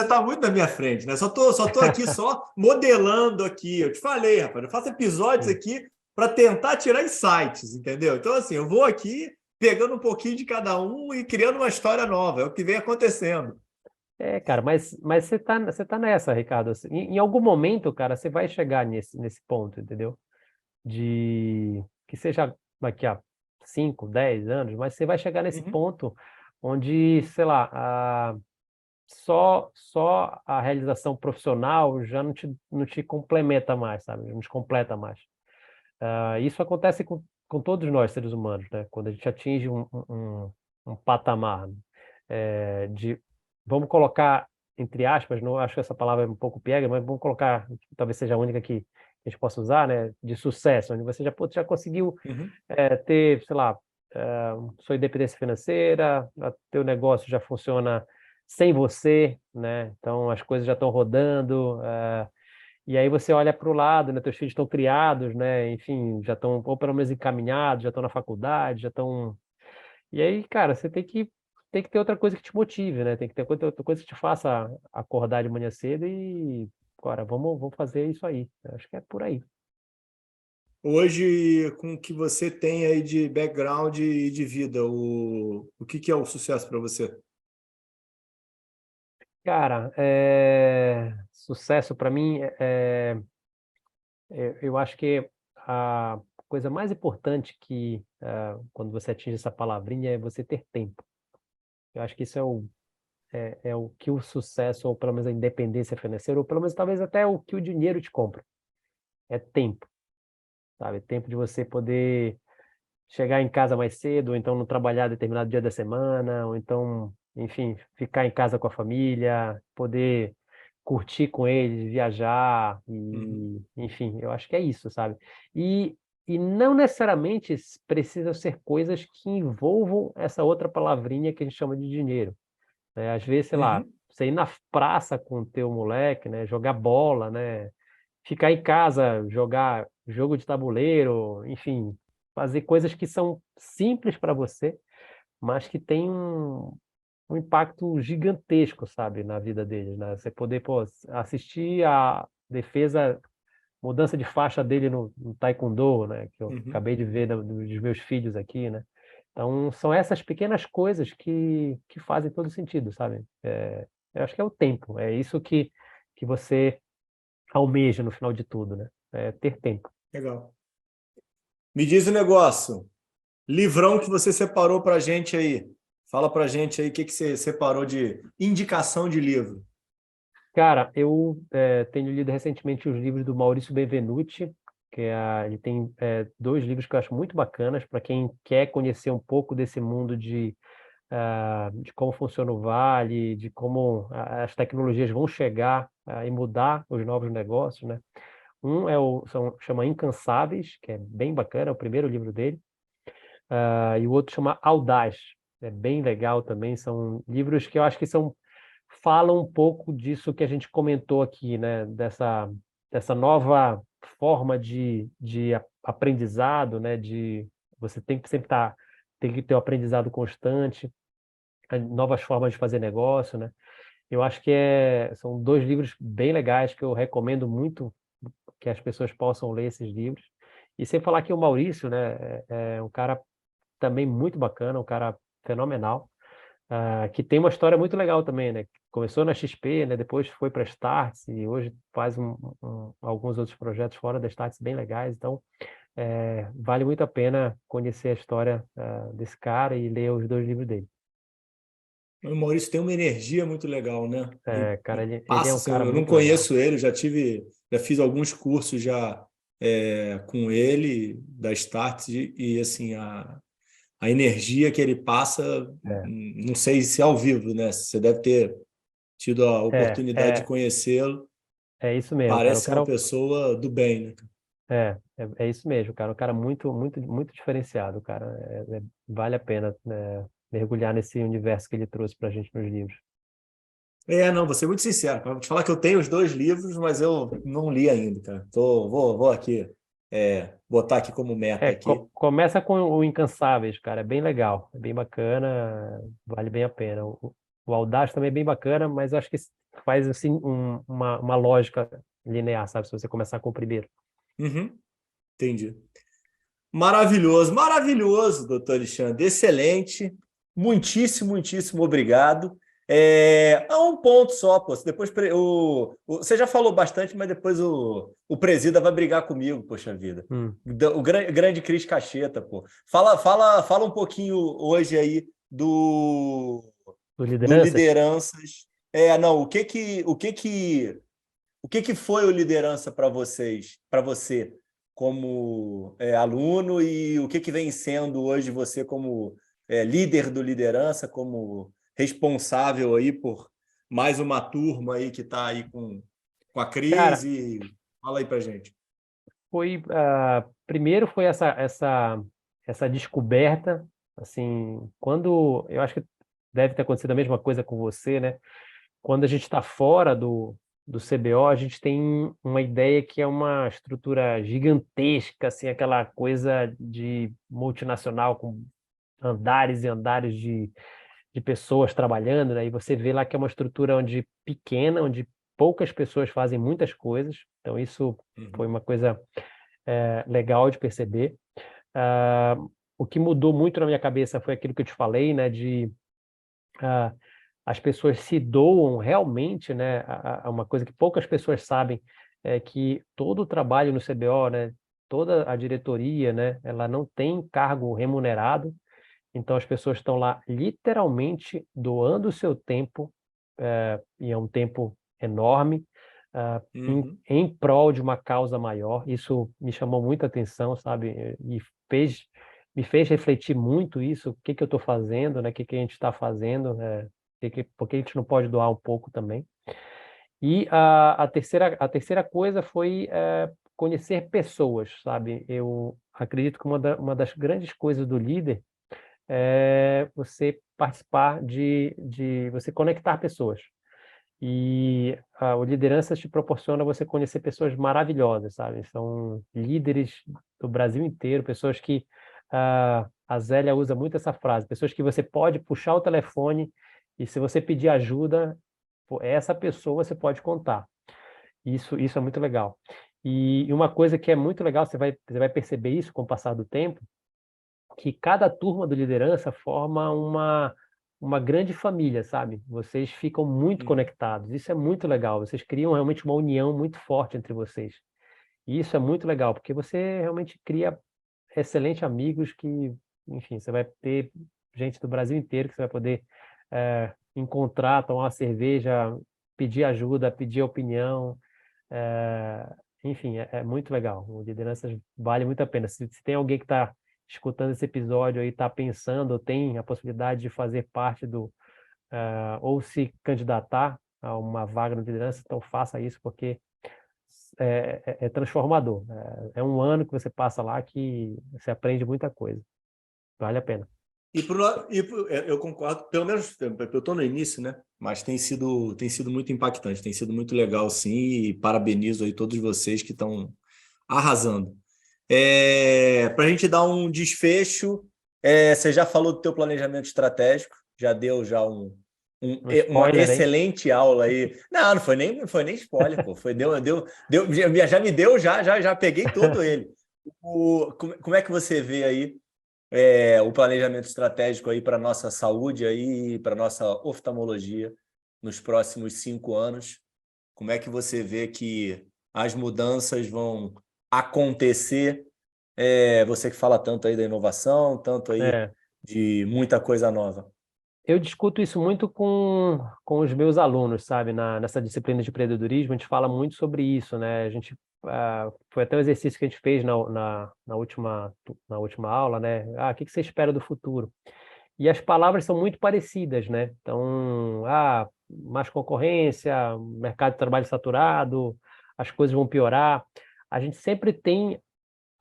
tá muito na minha frente, né? Só tô aqui só modelando aqui. Eu te falei, rapaz, eu faço episódios Sim. aqui para tentar tirar insights, entendeu? Então, assim, eu vou aqui pegando um pouquinho de cada um e criando uma história nova. É o que vem acontecendo. Cara, mas você tá nessa, Ricardo. Assim, em algum momento, cara, você vai chegar nesse ponto, entendeu? De que seja daqui a 5, 10 anos, mas você vai chegar nesse Uhum, ponto onde, sei lá, só a realização profissional já não te complementa mais, sabe? Não te completa mais. Isso acontece com todos nós, seres humanos, né? Quando a gente atinge um patamar, né? De, vamos colocar, entre aspas, não acho que essa palavra é um pouco pega, mas vamos colocar, talvez seja a única que a gente possa usar, né? De sucesso, onde você já conseguiu uhum. ter, sei lá, sua independência financeira, teu negócio já funciona sem você, né? Então as coisas já estão rodando, e aí você olha para o lado, né? Teus filhos estão criados, né? Enfim, já estão ou pelo menos encaminhados, já estão na faculdade, já estão. E aí, cara, você tem que ter outra coisa que te motive, né? Tem que ter outra coisa que te faça acordar de manhã cedo e, cara, vamos fazer isso aí. Eu acho que é por aí. Hoje, com o que você tem aí de background e de vida, o que que é o sucesso para você? Cara, sucesso para mim eu acho que coisa mais importante que, quando você atinge essa palavrinha, é você ter tempo. Eu acho que isso é o que o sucesso, ou pelo menos a independência financeira, ou pelo menos talvez até o que o dinheiro te compra. É tempo, sabe? Tempo de você poder chegar em casa mais cedo, ou então não trabalhar determinado dia da semana, ou então, enfim, ficar em casa com a família, poder curtir com eles, viajar, Uhum. e, enfim, eu acho que é isso, sabe? E, e não necessariamente precisam ser coisas que envolvam essa outra palavrinha que a gente chama de dinheiro, né? Às vezes, sei lá, Uhum. você ir na praça com o teu moleque, né, jogar bola, né, ficar em casa, jogar jogo de tabuleiro, enfim, fazer coisas que são simples para você, mas que têm um impacto gigantesco, sabe, na vida deles, né? Você poder, pô, assistir a defesa, mudança de faixa dele no taekwondo, né, que eu Uhum. acabei de ver dos meus filhos aqui, né? Então, são essas pequenas coisas que fazem todo sentido, sabe? Eu acho que é o tempo, é isso que você almeja no final de tudo, né? É ter tempo. Legal. Me diz o negócio. Livrão que você separou para a gente aí. Fala para a gente aí o que que você separou de indicação de livro. Cara, eu tenho lido recentemente os livros do Maurício Benvenuti, ele tem dois livros que eu acho muito bacanas para quem quer conhecer um pouco desse mundo de como funciona o Vale, de como as tecnologias vão chegar e mudar os novos negócios, né? Um chama Incansáveis, que é bem bacana, é o primeiro livro dele, e o outro chama Audaz, é bem legal também, são livros que eu acho que falam um pouco disso que a gente comentou aqui, né? Dessa nova forma de aprendizado, né? Você tem que sempre tem que ter um aprendizado constante, novas formas de fazer negócio, né? Eu acho que são dois livros bem legais que eu recomendo muito que as pessoas possam ler esses livros. E sem falar que o Maurício, né, é um cara também muito bacana, um cara fenomenal, que tem uma história muito legal também, né? Começou na XP, né? Depois foi para a Startse e hoje faz alguns outros projetos fora da Startse bem legais. Então, vale muito a pena conhecer a história desse cara e ler os dois livros dele. O Maurício tem uma energia muito legal, né? Cara, E ele é passa, um assim, cara eu não muito legal. conheço ele, já fiz alguns cursos já com ele da Start e assim a energia que ele passa, É, não sei se é ao vivo, né? Você deve ter tido a é, oportunidade de é, conhecê-lo. é isso mesmo, cara. Parece ser uma pessoa do bem, né? É isso mesmo, cara. Um cara muito, muito, muito diferenciado, cara. Vale a pena, né, mergulhar nesse universo que ele trouxe pra gente nos livros. Não, vou ser muito sincero. Vou te falar que eu tenho os dois livros, mas eu não li ainda, cara. Vou aqui botar aqui como meta aqui. Começa com o Incansáveis, cara. É bem legal, é bem bacana, vale bem a pena. O Audaz também é bem bacana, mas eu acho que faz assim uma lógica linear, sabe? Se você começar com o primeiro. Uhum, entendi. Maravilhoso, maravilhoso, doutor Alexandre. Excelente. Muitíssimo, muitíssimo obrigado. Há um ponto só, pô. Depois você já falou bastante, mas depois o presida vai brigar comigo, poxa vida. Hum. O grande Cris Cacheta, pô. Fala um pouquinho hoje aí Do do Lideranças? lideranças. Não, o que que foi o liderança para vocês, para você como aluno e o que vem sendo hoje você como líder do liderança, como responsável aí por mais uma turma aí que está aí com a Cara, crise. Fala aí para gente. primeiro foi essa descoberta, assim, quando eu acho que deve ter acontecido a mesma coisa com você, né? Quando a gente está fora do CBO, a gente tem uma ideia que é uma estrutura gigantesca, assim, aquela coisa de multinacional com andares e andares de pessoas trabalhando, né? E você vê lá que é uma estrutura pequena, onde poucas pessoas fazem muitas coisas. Então, isso foi Uhum. uma coisa legal de perceber. Ah, o que mudou muito na minha cabeça foi aquilo que eu te falei, né? Ah, as pessoas se doam realmente, né? Uma coisa que poucas pessoas sabem é que todo o trabalho no CBO, né? toda a diretoria, né, ela não tem cargo remunerado, então as pessoas estão lá literalmente doando o seu tempo, e é um tempo enorme, Uhum. em prol de uma causa maior. Isso me chamou muita atenção, sabe? E fez, me fez refletir muito isso, o que que eu estou fazendo, né? O que que a gente está fazendo, por que a gente não pode doar um pouco também? E a terceira coisa foi conhecer pessoas, sabe? Eu acredito que uma das grandes coisas do líder é você participar de você conectar pessoas. E o liderança te proporciona você conhecer pessoas maravilhosas, sabe? São líderes do Brasil inteiro, pessoas que a Zélia usa muito essa frase, pessoas que você pode puxar o telefone e se você pedir ajuda, pô, essa pessoa você pode contar. Isso é muito legal. E uma coisa que é muito legal, você vai perceber isso com o passar do tempo, que cada turma do liderança forma uma grande família, sabe? Vocês ficam muito Uhum. conectados. Isso é muito legal. Vocês criam realmente uma união muito forte entre vocês. E isso é muito legal, porque você realmente cria excelentes amigos que, enfim, você vai ter gente do Brasil inteiro que você vai poder encontrar, tomar uma cerveja, pedir ajuda, pedir opinião. eh, Enfim, é muito legal. O Lideranças vale muito a pena. Se tem alguém que está escutando esse episódio aí, está pensando, ou tem a possibilidade de fazer parte ou se candidatar a uma vaga no liderança, então faça isso, porque é transformador. É um ano que você passa lá que você aprende muita coisa. Vale a pena. Eu concordo, pelo menos eu estou no início, né? Mas tem sido muito impactante, tem sido muito legal, sim, e parabenizo aí todos vocês que estão arrasando. Para a gente dar um desfecho, você já falou do teu planejamento estratégico, já deu já Um uma spoiler, hein? excelente aula aí. Não, não foi nem spoiler, pô. Já me deu, já peguei todo ele. Como é que você vê aí o planejamento estratégico aí para a nossa saúde aí, para a nossa oftalmologia nos próximos 5 anos? Como é que você vê que as mudanças vão acontecer? Você que fala tanto aí da inovação, tanto aí É. de muita coisa nova. Eu discuto isso muito com os meus alunos, sabe? Nessa disciplina de empreendedorismo, a gente fala muito sobre isso, né? A gente, foi até um exercício que a gente fez na última aula, né? O que que você espera do futuro? E as palavras são muito parecidas, né? Então, mais concorrência, mercado de trabalho saturado, as coisas vão piorar. A gente sempre tem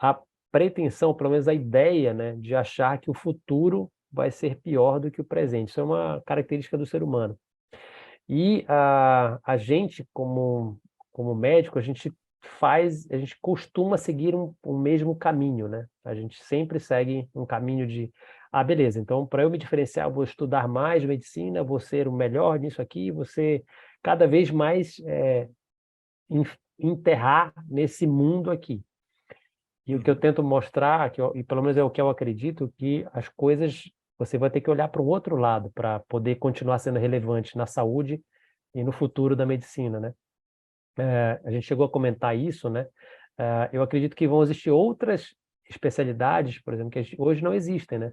a pretensão, pelo menos a ideia, né, de achar que o futuro vai ser pior do que o presente. Isso é uma característica do ser humano. E a gente, como médico, a gente costuma seguir um mesmo caminho, né? A gente sempre segue um caminho de, beleza, então para eu me diferenciar, eu vou estudar mais medicina, vou ser o melhor nisso aqui, vou ser cada vez mais enterrar nesse mundo aqui. E o que eu Uhum. tento mostrar, e pelo menos é o que eu acredito, que as coisas você vai ter que olhar para o outro lado para poder continuar sendo relevante na saúde e no futuro da medicina, né? A gente chegou a comentar isso, né? Eu acredito que vão existir outras especialidades, por exemplo, que hoje não existem, né?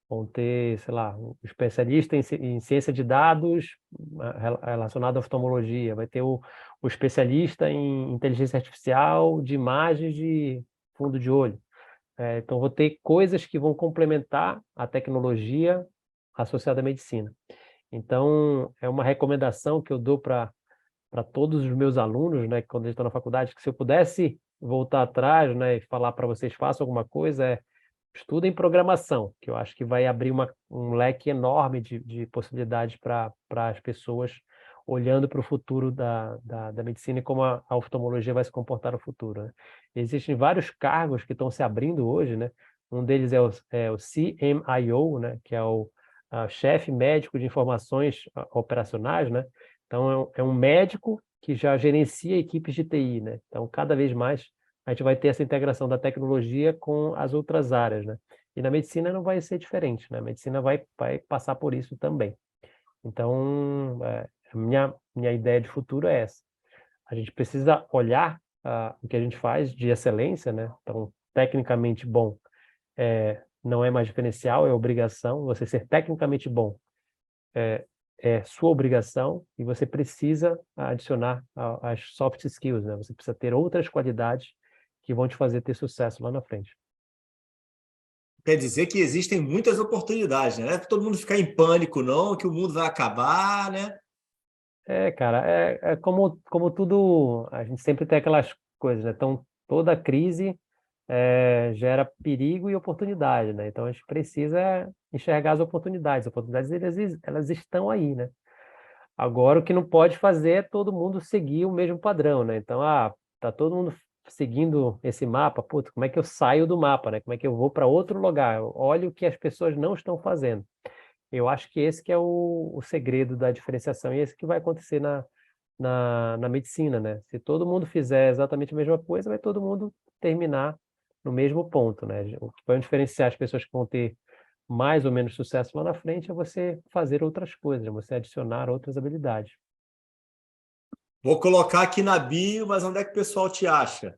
Vão ter, sei lá, um especialista em ciência de dados relacionado à oftalmologia, vai ter o especialista em inteligência artificial de imagens de fundo de olho. Então, vou ter coisas que vão complementar a tecnologia associada à medicina. Então, é uma recomendação que eu dou para todos os meus alunos, né, quando eles estão na faculdade, que se eu pudesse voltar atrás, né, e falar para vocês, façam alguma coisa, estudem programação, que eu acho que vai abrir um leque enorme de possibilidades para as pessoas olhando para o futuro da medicina e como a oftalmologia vai se comportar no futuro, né? Existem vários cargos que estão se abrindo hoje, né? Um deles é o CMIO, né? Que é o chefe médico de informações operacionais, né? Então, é um médico que já gerencia equipes de TI, né? Então, cada vez mais a gente vai ter essa integração da tecnologia com as outras áreas, né? E na medicina não vai ser diferente, né? A medicina vai passar por isso também. Então, a minha ideia de futuro é essa. A gente precisa olhar o que a gente faz de excelência, né? Então, tecnicamente bom não é mais diferencial, é obrigação. Você ser tecnicamente bom é, é sua obrigação e você precisa adicionar as soft skills, né? Você precisa ter outras qualidades que vão te fazer ter sucesso lá na frente. Quer dizer que existem muitas oportunidades, né? Não é para todo mundo ficar em pânico, não, que o mundo vai acabar, né? Cara, é como tudo, a gente sempre tem aquelas coisas, né? Então, toda crise gera perigo e oportunidade, né? Então, a gente precisa enxergar as oportunidades. As oportunidades, elas estão aí, né? Agora, o que não pode fazer é todo mundo seguir o mesmo padrão, né? Então, tá todo mundo seguindo esse mapa, puta, como é que eu saio do mapa, né? Como é que eu vou para outro lugar? Eu olho o que as pessoas não estão fazendo. Eu acho que esse que é o segredo da diferenciação e esse que vai acontecer na medicina, né? Se todo mundo fizer exatamente a mesma coisa, vai todo mundo terminar no mesmo ponto, né? O que vai diferenciar as pessoas que vão ter mais ou menos sucesso lá na frente é você fazer outras coisas, é você adicionar outras habilidades. Vou colocar aqui na bio, mas onde é que o pessoal te acha?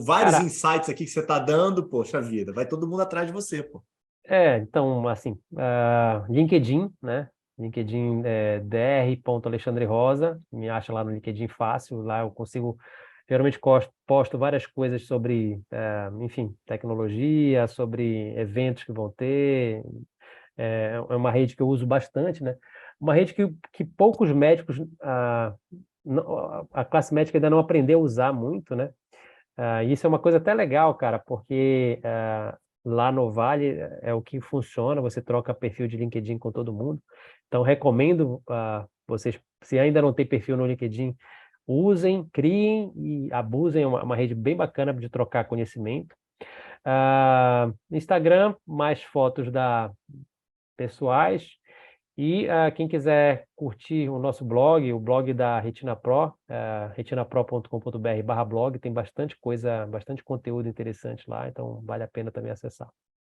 Vários Cara, insights aqui que você está dando, poxa vida, vai todo mundo atrás de você, pô. então, assim, LinkedIn, né? LinkedIn é dr.alexandre Rosa, me acha lá no LinkedIn fácil, lá eu consigo, geralmente posto várias coisas sobre, enfim, tecnologia, sobre eventos que vão ter, é uma rede que eu uso bastante, né? Uma rede que poucos médicos, a classe médica ainda não aprendeu a usar muito, né? Isso é uma coisa até legal, cara, porque lá no Vale é o que funciona, você troca perfil de LinkedIn com todo mundo. Então, recomendo vocês, se ainda não tem perfil no LinkedIn, usem, criem e abusem, é uma rede bem bacana de trocar conhecimento. Instagram, mais fotos pessoais. E quem quiser curtir o nosso blog, o blog da Retina Pro, retinapro.com.br/blog, tem bastante coisa, bastante conteúdo interessante lá, então vale a pena também acessar.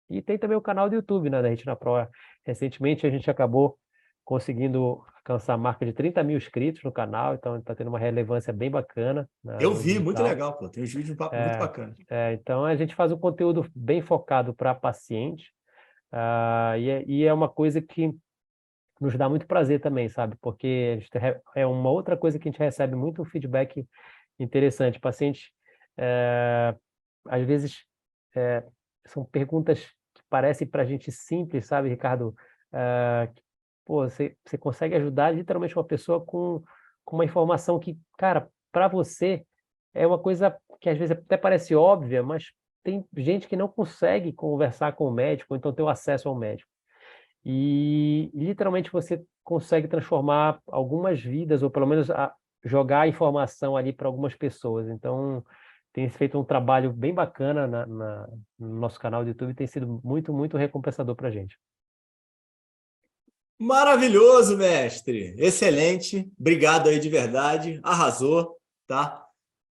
E tem também o canal do YouTube, né, da Retina Pro. Recentemente a gente acabou conseguindo alcançar a marca de 30 mil inscritos no canal, então está tendo uma relevância bem bacana, Eu no vi, muito digital. legal, pô. Tem uns vídeos muito bacanas. Então a gente faz um conteúdo bem focado para paciente, e é uma coisa que nos dá muito prazer também, sabe? Porque é uma outra coisa que a gente recebe muito feedback interessante. Pacientes, às vezes, eh, são perguntas que parecem para a gente simples, sabe, Ricardo? Pô, você consegue ajudar literalmente uma pessoa com uma informação que, cara, para você é uma coisa que às vezes até parece óbvia, mas tem gente que não consegue conversar com o médico, ou então ter o acesso ao médico. E literalmente você consegue transformar algumas vidas, ou pelo menos jogar a informação ali para algumas pessoas. Então, tem feito um trabalho bem bacana no nosso canal do YouTube, tem sido muito, muito recompensador para a gente. Maravilhoso, mestre. Excelente. Obrigado aí de verdade. Arrasou, tá?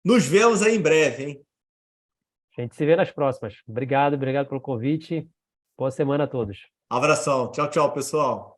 Nos vemos aí em breve, hein? A gente se vê nas próximas. Obrigado, obrigado pelo convite. Boa semana a todos. Abração. Tchau, tchau, pessoal.